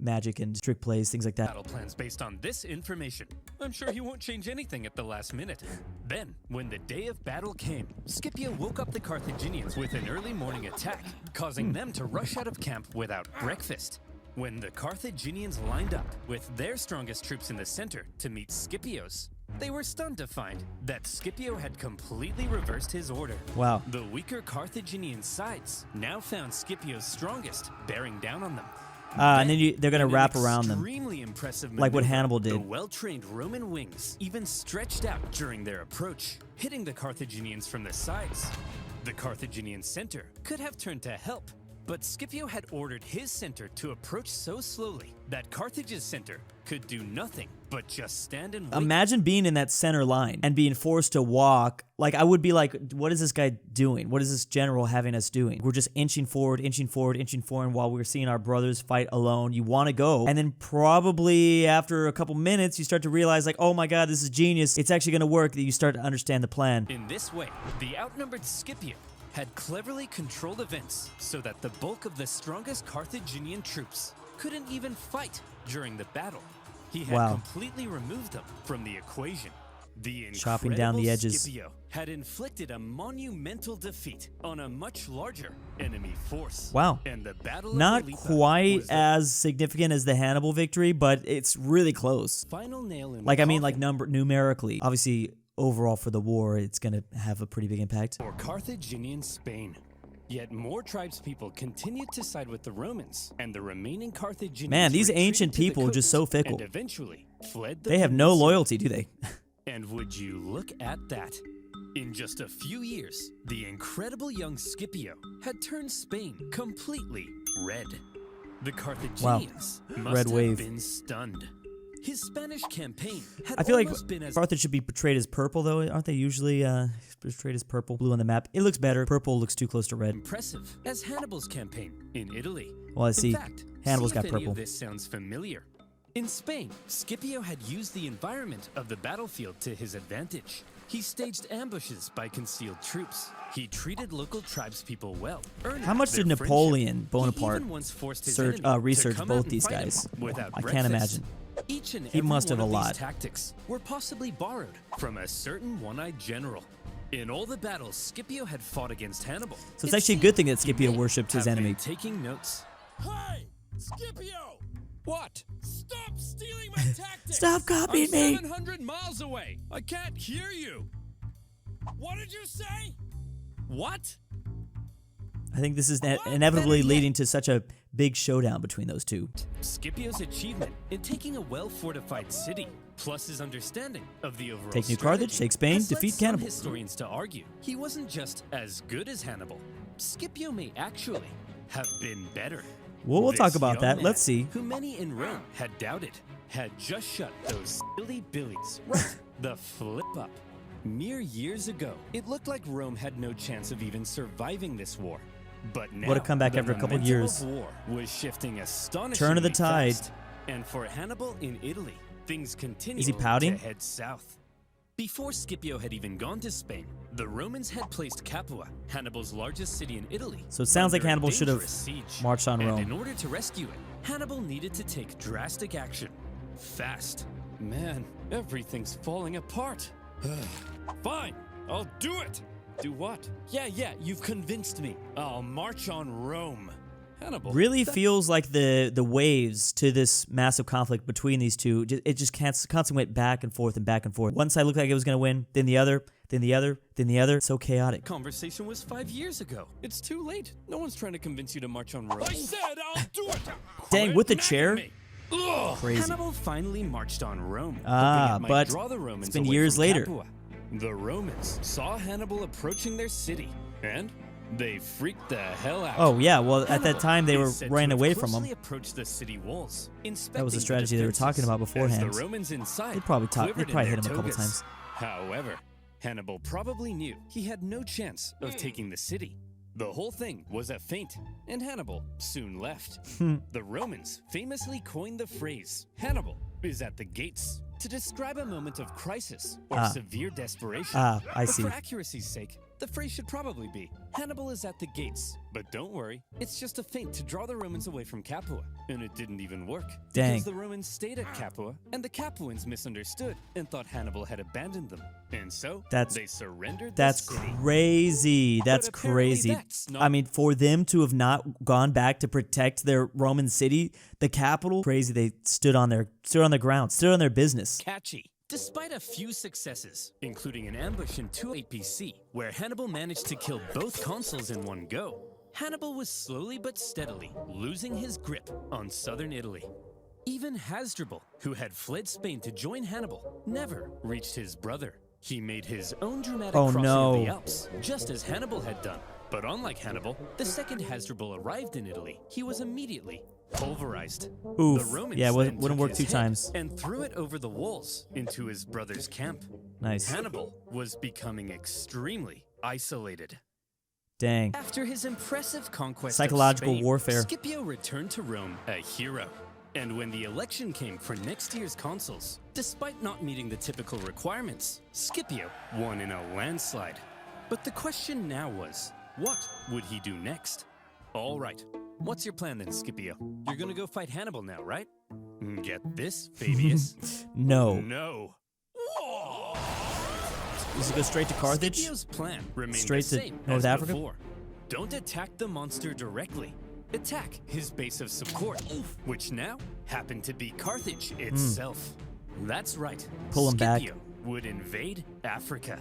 magic and trick plays, things like that. Battle plans based on this information. I'm sure he won't change anything at the last minute. Then, when the day of battle came, Scipio woke up the Carthaginians with an early morning attack, causing them to rush out of camp without breakfast. When the Carthaginians lined up with their strongest troops in the center to meet Scipio's, they were stunned to find that Scipio had completely reversed his order. Wow. The weaker Carthaginian sides now found Scipio's strongest, bearing down on them. And then they're going to wrap around them. Extremely impressive like what maneuver, Hannibal did. The well-trained Roman wings even stretched out during their approach, hitting the Carthaginians from the sides. The Carthaginian center could have turned to help, but Scipio had ordered his center to approach so slowly that Carthage's center could do nothing but just stand and wait. Imagine being in that center line and being forced to walk. Like, I would be like, what is this guy doing? What is this general having us doing? We're just inching forward, inching forward, inching forward while we're seeing our brothers fight alone. You want to go. And then probably after a couple minutes, you start to realize like, oh my God, this is genius. It's actually going to work. That you start to understand the plan. In this way, the outnumbered Scipio had cleverly controlled events so that the bulk of the strongest Carthaginian troops couldn't even fight during the battle. He had completely removed them from the equation. The chopping down the edges. Scipio had inflicted a monumental defeat on a much larger enemy force. Wow. And the battle Not of Ilipa quite was as significant as the Hannibal victory, but it's really close. final nail in Like, the I mean, like coffin numerically. Obviously, overall for the war, it's going to have a pretty big impact. for Carthaginian Spain. Yet more tribespeople continued to side with the Romans, and the remaining Carthaginians Man, these retreated ancient to the people are just coast so fickle. and eventually fled the They have no peninsula. loyalty, do they? And would you look at that? In just a few years, the incredible young Scipio had turned Spain completely red. The Carthaginians must Red have wave. been stunned. His Spanish campaign had I feel like almost been as Carthage should be portrayed as purple, though. Aren't they usually portrayed as purple? Blue on the map. It looks better. Purple looks too close to red. impressive as Hannibal's campaign in Italy. Well, I see. In fact, Hannibal's see got if any purple. of this sounds familiar. In Spain, Scipio had used the environment of the battlefield to his advantage. He staged ambushes by concealed troops. He treated local tribespeople well. How much did their Napoleon friendship. Bonaparte He even once forced his search, enemy to research come both out and these fight him guys? without I can't breakfast. imagine. Each and He every must have one a of lot. these tactics were possibly borrowed from a certain one-eyed general. In all the battles Scipio had fought against Hannibal. So it's actually a good thing that Scipio worshipped his enemy. Taking notes. Hey, Scipio! What? Stop stealing my tactics! Stop copying me! 700 miles away. I can't hear you. What did you say? What? I think this is inevitably leading to such a big showdown between those two. Scipio's achievement in taking a well-fortified city, plus his understanding of the overall Take New Carthage, strategy, take Spain, has led defeat some Cannibal. historians to argue he wasn't just as good as Hannibal. Scipio may actually have been better. Well, we'll This talk about young that. man, Let's see. Who many in Rome had doubted, had just shut those silly billies right the flip up. Mere years ago, it looked like Rome had no chance of even surviving this war. But now, What a comeback the after a couple momentum years. of war was shifting astonishingly Turn of the tide. fast. And for Hannibal in Italy, things continued Is he pouting? to head south. Before Scipio had even gone to Spain, the Romans had placed Capua, Hannibal's largest city in Italy. So it sounds like under a Hannibal should have dangerous siege. marched on And Rome. in order to rescue it, Hannibal needed to take drastic action, fast. Man, everything's falling apart. Fine, I'll do it. Do what? Yeah, you've convinced me. I'll march on Rome. Hannibal. Really feels like the waves to this massive conflict between these two, it just constantly went back and forth and back and forth. One side looked like it was going to win, then the other, then the other, then the other. So chaotic. Conversation was 5 years ago. It's too late. No one's trying to convince you to march on Rome. I said I'll do it. Dang, with the Quit chair? nagging me. Crazy. Hannibal finally marched on Rome. Ah, hoping it might but draw the Romans it's been away years from later. Capua. The Romans saw Hannibal approaching their city, and they freaked the hell out. Oh, yeah, well, at that Hannibal time, they is were said to running have away from closely them. approached the city walls, That was the inspecting strategy they were talking about defenses, beforehand. as the Romans inside They probably quivered in hit their him a couple togas. times. However, Hannibal probably knew he had no chance of taking the city. The whole thing was a feint, and Hannibal soon left. The Romans famously coined the phrase, Hannibal is at the gates, to describe a moment of crisis or severe desperation. I But see. for accuracy's sake, the phrase should probably be, Hannibal is at the gates. But don't worry, it's just a feint to draw the Romans away from Capua. And it didn't even work. Dang. Because the Romans stayed at Capua, and the Capuans misunderstood and thought Hannibal had abandoned them. And so, they surrendered the That's city. crazy. That's But apparently crazy. that's not- I mean, for them to have not gone back to protect their Roman city, the capital, crazy. They stood on their ground, stood on their business. Catchy. Despite a few successes, including an ambush in 208 BC, where Hannibal managed to kill both consuls in one go, Hannibal was slowly but steadily losing his grip on southern Italy. Even Hasdrubal, who had fled Spain to join Hannibal, never reached his brother. He made his own dramatic crossing of the Alps, just as Hannibal had done. But unlike Hannibal, the second Hasdrubal arrived in Italy, he was immediately pulverized. Oof. The Romans Yeah, then wouldn't took work his two head times. and threw it over the walls into his brother's camp. Nice. Hannibal was becoming extremely isolated. Dang. After his impressive conquest Psychological of Spain, warfare. Scipio returned to Rome a hero. And when the election came for next year's consuls, despite not meeting the typical requirements, Scipio won in a landslide. But the question now was, what would he do next? All right, what's your plan then, Scipio? You're gonna go fight Hannibal now, right? Get this, Fabius? No. No. Does it go straight to Carthage? Scipio's plan remained Straight the to same North as Africa? before. Don't attack the monster directly. Attack his base of support, which now happened to be Carthage itself. That's right. Pull him back. Scipio would invade Africa.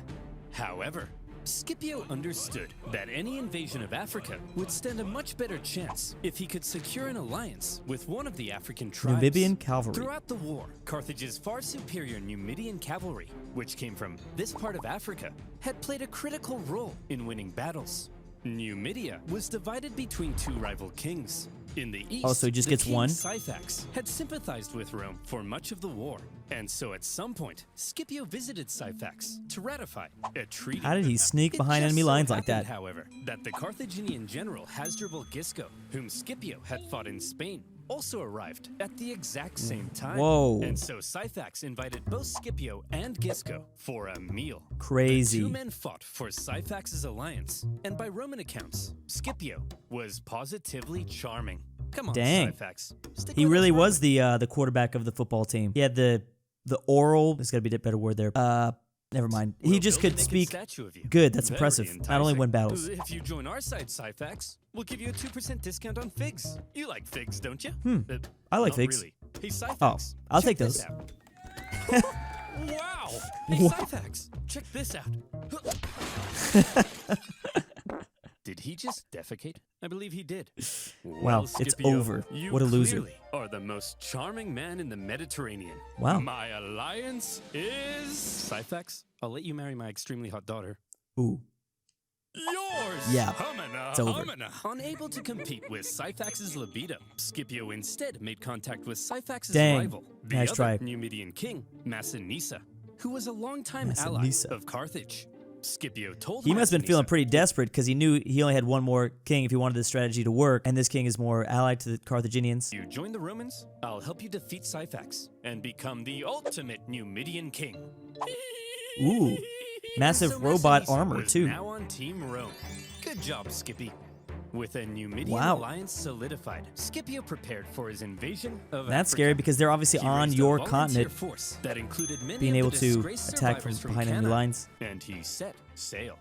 However, Scipio understood that any invasion of Africa would stand a much better chance if he could secure an alliance with one of the African tribes. Numidian cavalry. Throughout the war, Carthage's far superior Numidian cavalry, which came from this part of Africa, had played a critical role in winning battles. Numidia was divided between two rival kings. In the east, Oh, so he just the gets king one? Syphax had sympathized with Rome for much of the war, and so at some point, Scipio visited Syphax to ratify a treaty. How did he sneak It behind just enemy so lines like happened, that? However, that the Carthaginian general Hasdrubal Gisco, whom Scipio had fought in Spain, also arrived at the exact same time. Whoa. And so Syphax invited both Scipio and Gisco for a meal. Crazy. The two men fought for Syphax's alliance, and by Roman accounts, Scipio was positively charming. Come on, Dang. Syphax. Stick He with really us, was Roman. the quarterback of the football team. He had the oral. There's got to be a better word there. Never mind. He We'll just build a could naked speak. statue of you. Good. That's Very impressive. Not only enticing. win battles. If you join our side, Syphax, we'll give you a 2% discount on figs. You like figs, don't you? I like not figs. Really. Hey, Syphax. Oh, I'll check take this those. out. Wow. Hey, Syphax, check this out. Did he just defecate? I believe he did. Wow, it's over. You What a loser. clearly are the most charming man in the Mediterranean. Wow. My alliance is Syphax. I'll let you marry my extremely hot daughter. Ooh. Yours. Yeah, Humana, it's over. humana. Unable to compete with Syphax's libido, Scipio instead made contact with Syphax's Dang. rival, the Nice other try. Numidian king, Massinissa, who was a longtime ally Massinissa. of Carthage. Scipio told He must have been feeling Massinissa, pretty desperate because he knew he only had one more king if he wanted this strategy to work, and this king is more allied to the Carthaginians. You join the Romans, I'll help you defeat Syphax and become the ultimate Numidian king. Ooh. Massive So robot Massinissa armor, was too. Now on Team Rome. Good job, Skippy. With a Numidian alliance solidified, Scipio prepared for his invasion of That's Africa. scary because they're obviously He on raised a your volunteer continent, force that included many being of able the to disgraced attack from survivors behind enemy Cannae. lines. And he set sail.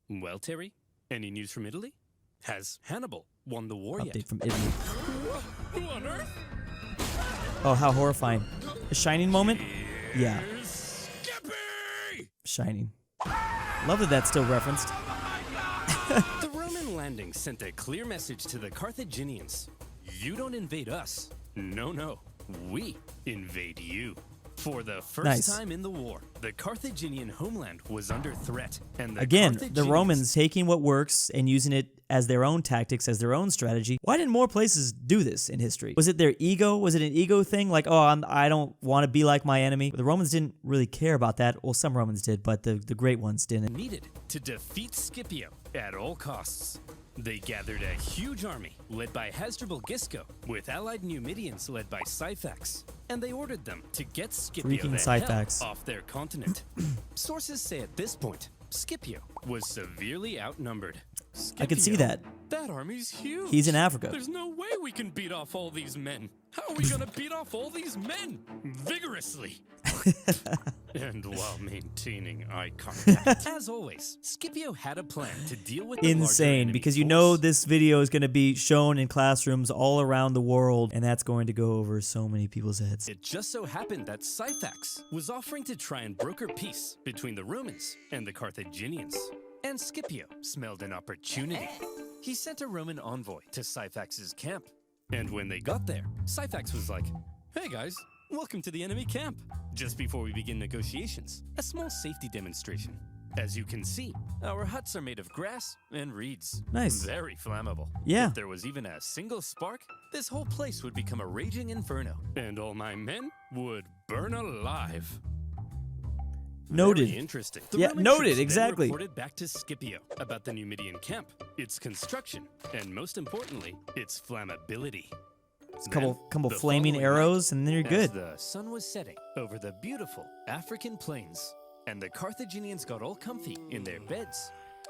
Well, Terry, any news from Italy? Has Hannibal won the war Update yet? from Italy. Who on earth? Oh, how horrifying. A Shining moment? Yeah, Skippy! Shining. Love that that's still referenced. The Roman landing sent a clear message to the Carthaginians. You don't invade us. No, no. We invade you. For the first time in the war, the Carthaginian homeland was under threat. And the Romans taking what works and using it as their own tactics, as their own strategy. Why didn't more places do this in history? Was it their ego? Was it an ego thing? Like, oh, I don't want to be like my enemy. The Romans didn't really care about that. Well, some Romans did, but the great ones didn't. Needed to defeat Scipio at all costs. They gathered a huge army led by Hasdrubal Gisco with allied Numidians led by Syphax, and they ordered them to get Scipio Freaking the hell Syphax. off their continent. Sources say at this point, Scipio was severely outnumbered. I could see that. That army's huge. He's in Africa. There's no way we can beat off all these men. How are we gonna beat off all these men? Vigorously. And while maintaining eye contact. As always, Scipio had a plan to deal with the larger Insane, enemy because you force. know this video is going to be shown in classrooms all around the world, and that's going to go over so many people's heads. It just so happened that Syphax was offering to try and broker peace between the Romans and the Carthaginians. And Scipio smelled an opportunity. He sent a Roman envoy to Syphax's camp. And when they got there, Syphax was like, "Hey guys, welcome to the enemy camp. Just before we begin negotiations, a small safety demonstration. As you can see, our huts are made of grass and reeds. Nice. Very flammable. Yeah. If there was even a single spark, this whole place would become a raging inferno. And all my men would burn alive." Noted. Very interesting. Yeah, Roman noted, troops then exactly. reported back to Scipio about the Numidian camp, its construction, and most importantly, its flammability. It's a couple The flaming following arrows, night, and then you're as good. the sun was setting over the beautiful African plains, and the Carthaginians got all comfy in their beds,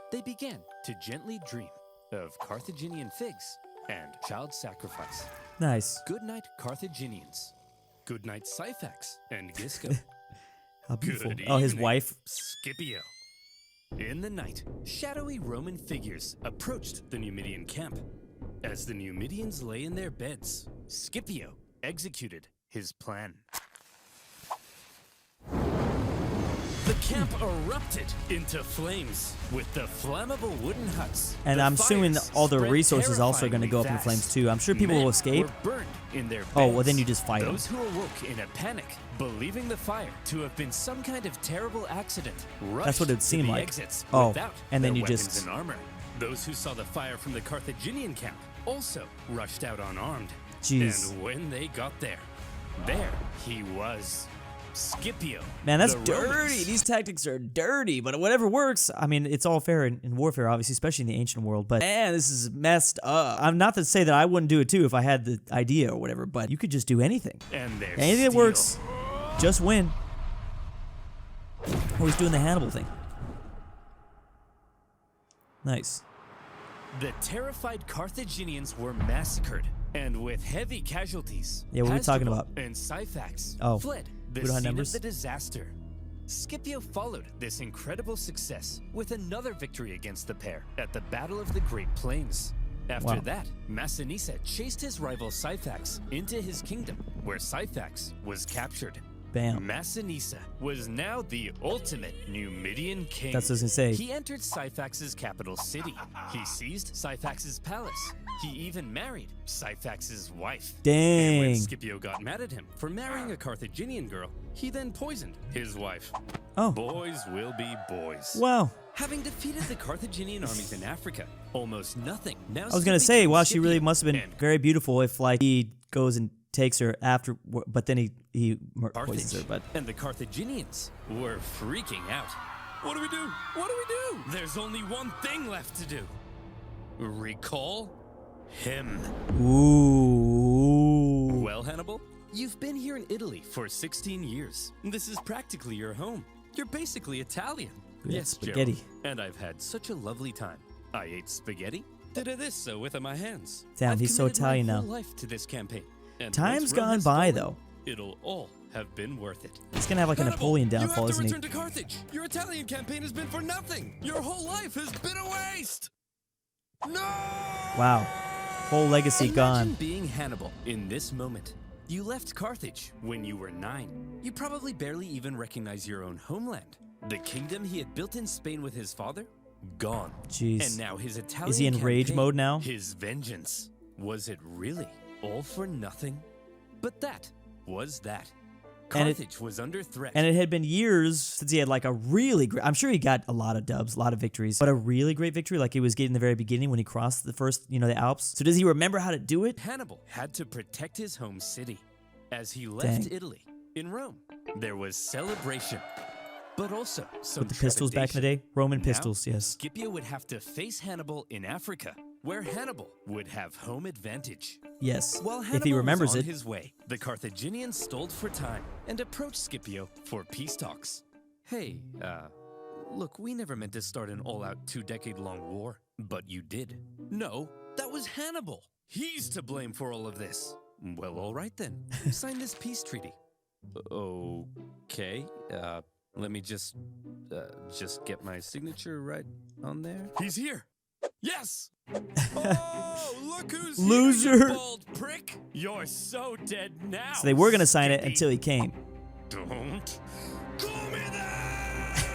they began to gently dream of Carthaginian figs and child sacrifice. Nice. Good night, Carthaginians. Good night, Syphax and Gisco. How beautiful. Good Oh, his evening, wife. Scipio. In the night, shadowy Roman figures approached the Numidian camp. As the Numidians lay in their beds, Scipio executed his plan. The camp erupted into flames with the flammable wooden huts. And The I'm assuming fires all the spread resources also are going to go up in terrifyingly flames too. I'm sure people Men will escape. were burned in their Oh, well, beds. then you just fight 'em. Those who awoke in a panic, believing the fire to have been some kind of terrible accident, rushed what it to seemed the like. exits Oh, without and then their you weapons just- and armor. Those who saw the fire from the Carthaginian camp also rushed out unarmed. Jeez. And when they got there he was. Scipio. Man, that's the dirty. Romans. These tactics are dirty, but whatever works. I mean, it's all fair in warfare, obviously, especially in the ancient world. But man, this is messed up. I'm not to say that I wouldn't do it too if I had the idea or whatever, but you could just do anything. And their Anything that steel. works, just win. Oh, he's doing the Hannibal thing. Nice. The terrified Carthaginians were massacred, and with heavy casualties. Yeah, what are we talking Hasdrubal about? And Syphax Oh, fled the we don't have scene numbers? of the disaster. Scipio followed this incredible success with another victory against the pair at the Battle of the Great Plains. After Wow. that, Massinissa chased his rival Syphax into his kingdom, where Syphax was captured. Bam. Massinissa was now the ultimate Numidian king. That's what I was gonna say. He entered Syphax's capital city. He seized Syphax's palace. He even married Syphax's wife. And when Dang. Scipio got mad at him for marrying a Carthaginian girl, he then poisoned his wife. Oh. Boys will be boys. Wow. Having defeated the Carthaginian armies in Africa, almost nothing now. I was gonna say, wow, she really must have been very beautiful if like he goes and takes her after, but then he poisons her. But And the Carthaginians were freaking out. What do we do? What do we do? There's only one thing left to do. Recall him. ooh. Well, Hannibal, you've been here in Italy for 16 years. This is practically your home. You're basically Italian. Yeah, Yes, Joe. spaghetti. And I've had such a lovely time. I ate spaghetti, did this with my hands. Damn, I've he's so committed my Italian whole now. life to this campaign. And Time's once Rome gone has by, fallen, though. It'll all have been worth it. He's gonna have like a Hannibal, Napoleon downfall, you isn't have he? to return to Carthage. Your Italian campaign has been for nothing. Your whole life has been a waste. No! Wow. Whole legacy Imagine gone. being Hannibal in this moment. You left Carthage when you were 9. You probably barely even recognize your own homeland. The kingdom he had built in Spain with his father, gone. Jeez. And now his Italian Is he in rage campaign, mode now? His vengeance. Was it really all for nothing? But that was that. And it- Carthage was under threat. And it had been years since he had like a really great, I'm sure he got a lot of dubs, a lot of victories, but a really great victory like he was getting in the very beginning when he crossed the first, the Alps. So does he remember how to do it? Hannibal had to protect his home city. As he left Dang. Italy, in Rome, there was celebration, but also some With the pistols back in the day? Roman Now, pistols, yes. Scipio would have to face Hannibal in Africa, where Hannibal would have home advantage. Yes, While if Hannibal he remembers was on it. his way, the Carthaginians stalled for time and approached Scipio for peace talks. Hey, look, we never meant to start an all-out 2-decade-long war, but you did. No, that was Hannibal. He's to blame for all of this. Well, all right then. Sign this peace treaty. Okay. Let me just get my signature right on there. He's here. Yes. Oh, look who's Loser. here, you bald prick. You're so dead now. So they were going to sign it Skippy. until he came. Don't call me that.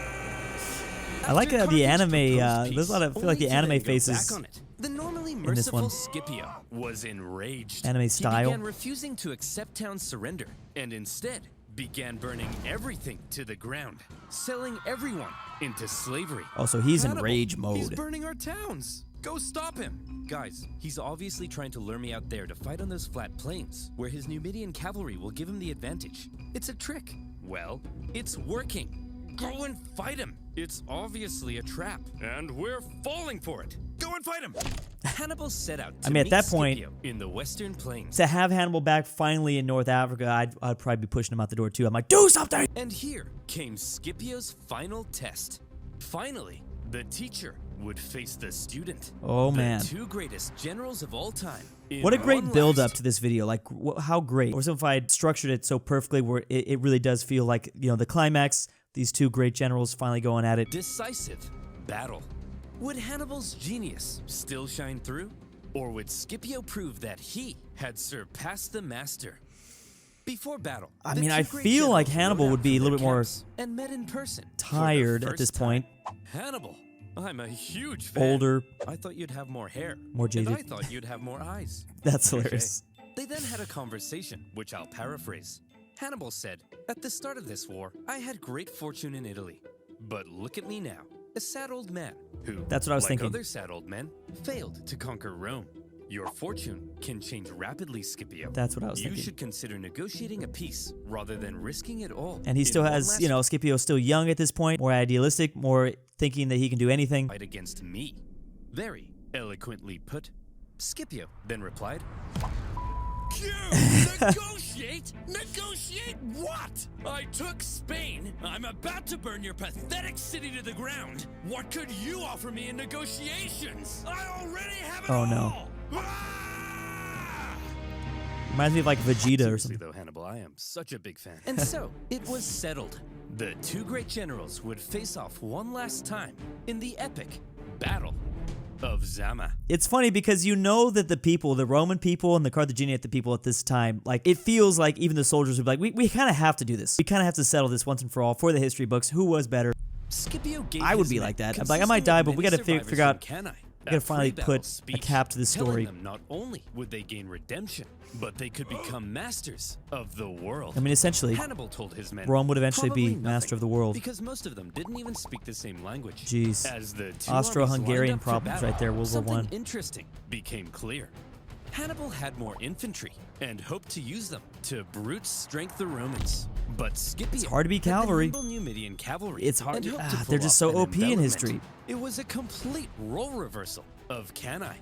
I like After the Carthage anime, proposed there's a lot of, I peace, feel like the only to anime then go faces back on it. The normally this merciful one. Scipio was enraged. Anime style. He began refusing to accept town surrender and instead began burning everything to the ground, selling everyone into slavery. Oh, so he's in Hannibal, rage He's mode. burning our towns. Go stop him. Guys, he's obviously trying to lure me out there to fight on those flat plains, where his Numidian cavalry will give him the advantage. It's a trick. Well, it's working. Go and fight him. It's obviously a trap, and we're falling for it. Go and fight him. Hannibal set out to I mean, at meet that point- Scipio in the Western Plains. To have Hannibal back finally in North Africa, I'd probably be pushing him out the door too. I'm like, do something! And here came Scipio's final test. Finally, the teacher would face the student. Oh, man. The 2 greatest generals of all time. in What a great one build up last- to this video. Like, how great. Oversimplified structured it so perfectly where it really does feel like, the climax, these 2 great generals finally going at it. decisive battle. Would Hannibal's genius still shine through? Or would Scipio prove that he had surpassed the master? Before battle, I the mean, 2 I great feel like generals Hannibal rode would out be a from little their bit more camps and met in person for the tired at first this time. point. Hannibal, I'm a huge fan. Older. I thought you'd have more hair. More And jaded. I thought you'd have more eyes. That's Touché. hilarious. They then had a conversation, which I'll paraphrase. Hannibal said, "At the start of this war, I had great fortune in Italy. But look at me now, a sad old man who, That's what I was like thinking. other sad old men, failed to conquer Rome. Your fortune can change rapidly, Scipio. That's what I was You thinking. should consider negotiating a peace rather than risking it all. And he in still one has, last Scipio's still young at this point, more idealistic, more thinking that he can do anything. fight against me." Very eloquently put. Scipio then replied, You negotiate? Negotiate what? I took Spain. I'm about to burn your pathetic city to the ground. What could you offer me in negotiations? I already have it Oh, all. no. Ah! Reminds me of like Vegeta or Seriously something. though, Hannibal, I am such a big fan. And so, it was settled. The 2 great generals would face off one last time in the epic Battle of Zama. It's funny because that the people, the Roman people and the Carthaginian people at this time, like it feels like even the soldiers would be like, we kind of have to do this. We kind of have to settle this once and for all for the history books. Who was better? Scipio gave I would his be men, like that. I'm like, I might consisting die, of but we many got to figure out. survivors from Cannae, We gotta a finally pre-battle put a speech cap to this telling story. them not only would they gain redemption, but they could become masters of the world. I mean, essentially, Hannibal told his men Rome would eventually be probably nothing, master of the world. because most of them didn't even speak the same language. Jeez. As the 2 Austro-Hungarian armies lined up for problems battle, right there, World War something I. interesting became clear. Hannibal had more infantry and hoped to use them to brute strength the Romans. But Scipio It's hard to beat had the cavalry. nimble Numidian cavalry. It's hard and to- hoped to they're pull just off so an OP in envelopment. history. It was a complete role reversal of Cannae.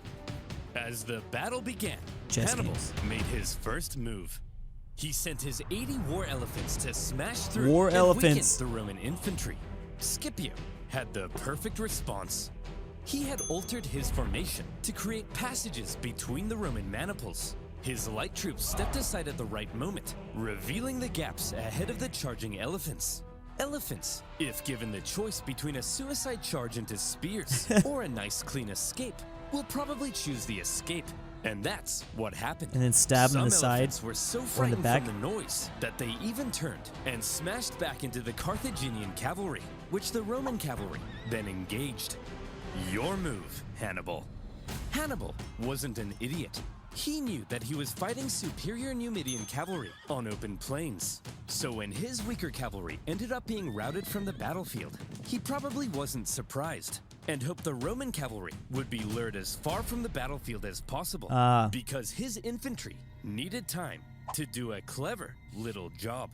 As the battle began, Chess Hannibal games. made his first move. He sent his 80 war elephants to smash through War and elephants. weaken the Roman infantry. Scipio had the perfect response. He had altered his formation to create passages between the Roman maniples. His light troops stepped aside at the right moment, revealing the gaps ahead of the charging elephants. Elephants, if given the choice between a suicide charge into spears or a nice clean escape, will probably choose the escape. And that's what happened. And then stab him in the side were so or in the frightened back. from the noise that they even turned and smashed back into the Carthaginian cavalry, which the Roman cavalry then engaged. Your move, Hannibal. Hannibal wasn't an idiot. He knew that he was fighting superior Numidian cavalry on open plains. So when his weaker cavalry ended up being routed from the battlefield, he probably wasn't surprised and hoped the Roman cavalry would be lured as far from the battlefield as possible because his infantry needed time to do a clever little job.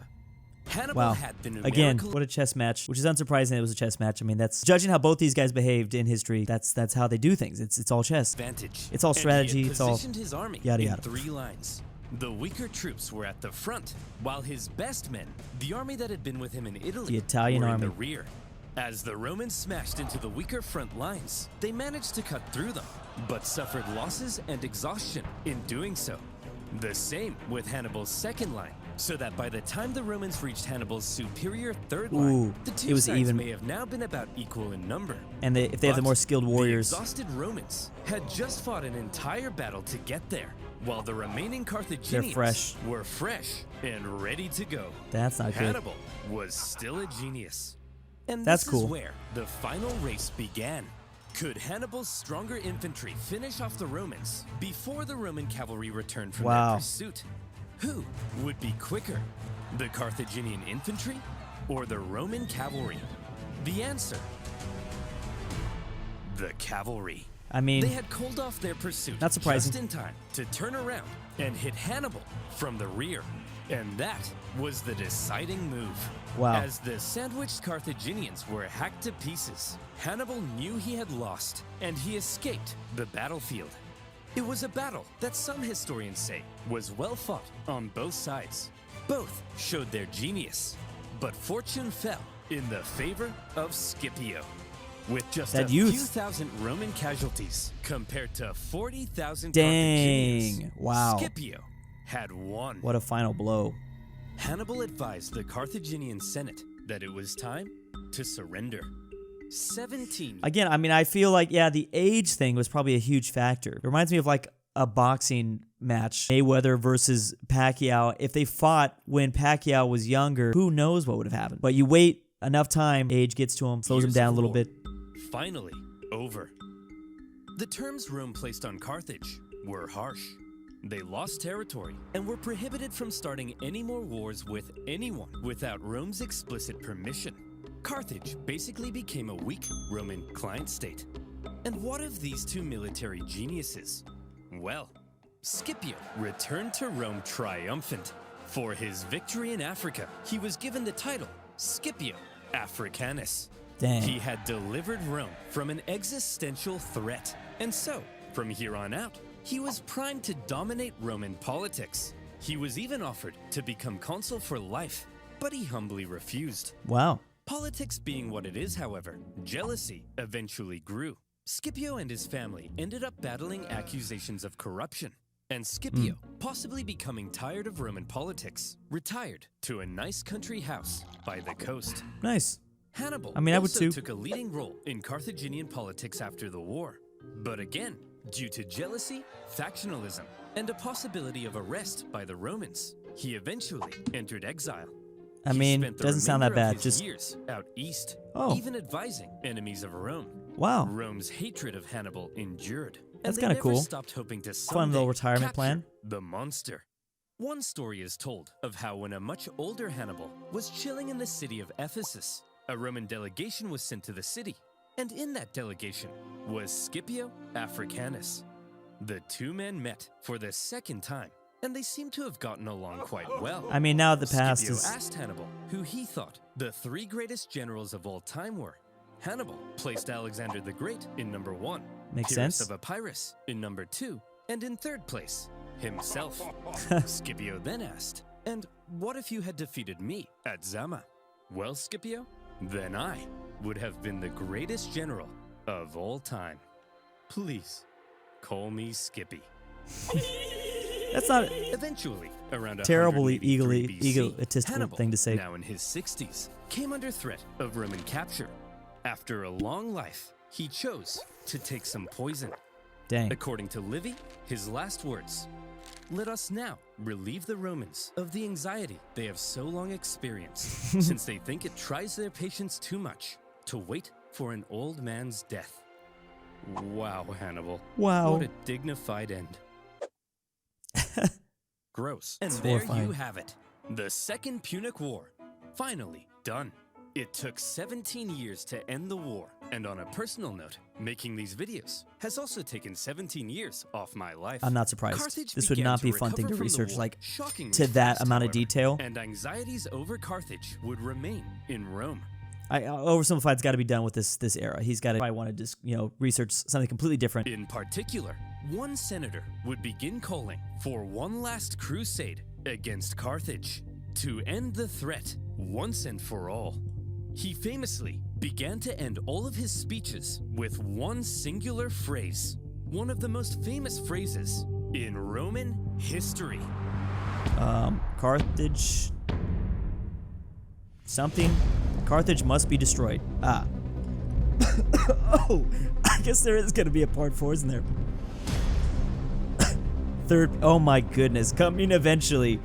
Hannibal had the numerical... Again, what a chess match, which is unsurprising it was a chess match. I mean, that's judging how both these guys behaved in history. That's how they do things. It's all chess. Advantage. It's all strategy. And he had it's all positioned his army yada in yada. 3 lines. The weaker troops were at the front, while his best men, the army that had been with him in Italy, The Italian were army. in the rear. As the Romans smashed into the weaker front lines, they managed to cut through them, but suffered losses and exhaustion in doing so. The same with Hannibal's second line, so that by the time the Romans reached Hannibal's superior third line, the two it was sides even. may have now been about equal in number. And if they have the But more skilled warriors, the exhausted Romans had just fought an entire battle to get there, while the remaining Carthaginians were fresh and ready to go. That's not good. Hannibal was still a genius. And That's this cool. is where the final race began. Could Hannibal's stronger infantry finish off the Romans before the Roman cavalry returned from their pursuit? Who would be quicker, the Carthaginian infantry or the Roman cavalry? The answer: the cavalry. I mean, they had called off their pursuit not surprising. just in time to turn around and hit Hannibal from the rear. And that was the deciding move. Wow. As the sandwiched Carthaginians were hacked to pieces, Hannibal knew he had lost, and he escaped the battlefield. It was a battle that some historians say was well fought on both sides. Both showed their genius, but fortune fell in the favor of Scipio. With just a few thousand Roman casualties compared to 40,000 Carthaginians, wow. Scipio had won. What a final blow. Hannibal advised the Carthaginian Senate that it was time to surrender. 17. Again, I mean, I feel like, yeah, the age thing was probably a huge factor. It reminds me of like a boxing match, Mayweather versus Pacquiao. If they fought when Pacquiao was younger, who knows what would have happened. But you wait enough time, age gets to him, slows him down a little bit. Finally over. The terms Rome placed on Carthage were harsh. They lost territory and were prohibited from starting any more wars with anyone without Rome's explicit permission. Carthage basically became a weak Roman client state. And what of these two military geniuses? Well, Scipio returned to Rome triumphant. For his victory in Africa, he was given the title Scipio Africanus. Dang. He had delivered Rome from an existential threat. And so, from here on out, he was primed to dominate Roman politics. He was even offered to become consul for life, but he humbly refused. Wow. Politics being what it is, however, jealousy eventually grew. Scipio and his family ended up battling accusations of corruption. And Scipio, possibly becoming tired of Roman politics, retired to a nice country house by the coast. Nice. Hannibal I would also too. took a leading role in Carthaginian politics after the war. But again, due to jealousy, factionalism, and a possibility of arrest by the Romans, he eventually entered exile. I He mean, spent the doesn't sound that remainder of bad. his Just years out east, Oh. even advising enemies of Rome. wow. Rome's hatred of Hannibal endured. That's and they kinda never cool. stopped hoping to Fun little someday retirement capture plan. the monster. One story is told of how when a much older Hannibal was chilling in the city of Ephesus, a Roman delegation was sent to the city, and in that delegation was Scipio Africanus. The two men met for the second time, and they seem to have gotten along quite well. I mean, now the past Scipio is... asked Hannibal who he thought the 3 greatest generals of all time were. Hannibal placed Alexander the Great in number 1, Makes Pyrrhus sense. of Epirus in number 2, and in 3rd place, himself. Scipio then asked, "And what if you had defeated me at Zama?" "Well, Scipio, then I would have been the greatest general of all time. Please, call me Skippy. That's not Eventually, around a terribly egotistical Hannibal, thing to say. now in his 60s, came under threat of Roman capture. After a long life, he chose to take some poison. Dang. According to Livy, his last words: "Let us now relieve the Romans of the anxiety they have so long experienced, since they think it tries their patience too much to wait for an old man's death." Wow, Hannibal. Wow. What a dignified end. Gross. And It's there horrifying. you have it. The Second Punic War. Finally done. It took 17 years to end the war. And on a personal note, making these videos has also taken 17 years off my life. I'm not surprised. Carthage This would began not to be a fun thing recover to from the research, war like, shockingly to that fast, amount of however, detail. And anxieties over Carthage would remain in Rome. Oversimplified's got to be done with this era. He's got to probably want to just, research something completely different. In particular, one senator would begin calling for one last crusade against Carthage to end the threat once and for all. He famously began to end all of his speeches with one singular phrase, one of the most famous phrases in Roman history. Carthage. Something. Carthage must be destroyed. Ah. Oh, I guess there is going to be a part 4, isn't there? Third. Oh my goodness. Coming eventually.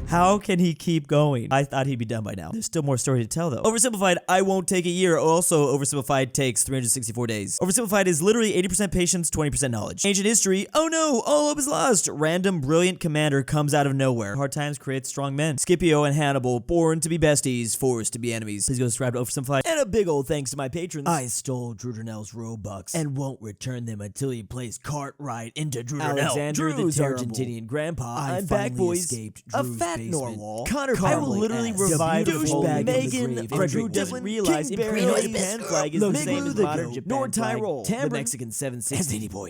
How can he keep going? I thought he'd be done by now. There's still more story to tell, though. Oversimplified, I won't take a year. Also, Oversimplified takes 364 days. Oversimplified is literally 80% patience, 20% knowledge. Ancient history, oh no, all hope is lost. Random brilliant commander comes out of nowhere. Hard times create strong men. Scipio and Hannibal, born to be besties, forced to be enemies. Please go subscribe to Oversimplified. And a big old thanks to my patrons. I stole Drew Durnil's Robux and won't return them until he plays Cartwright into Drew Durnil. Alexander Drew's the Terrible. Argentinian Grandpa. I I'm back, finally boys. escaped A Drew's fat basement. Narwhal. Connor I will Pavlik literally as revive the whole DaBeautiful-MEGAN-Underwood. Megan. If Fredrik Fredrik doesn't Tibblin, realize Imperial Japan KingBearHaze, flag is the same as Luxembourg-Lover, modern Japan flag. NordTyrol, Tambre, the Mexican 760, and ZaneyBoi.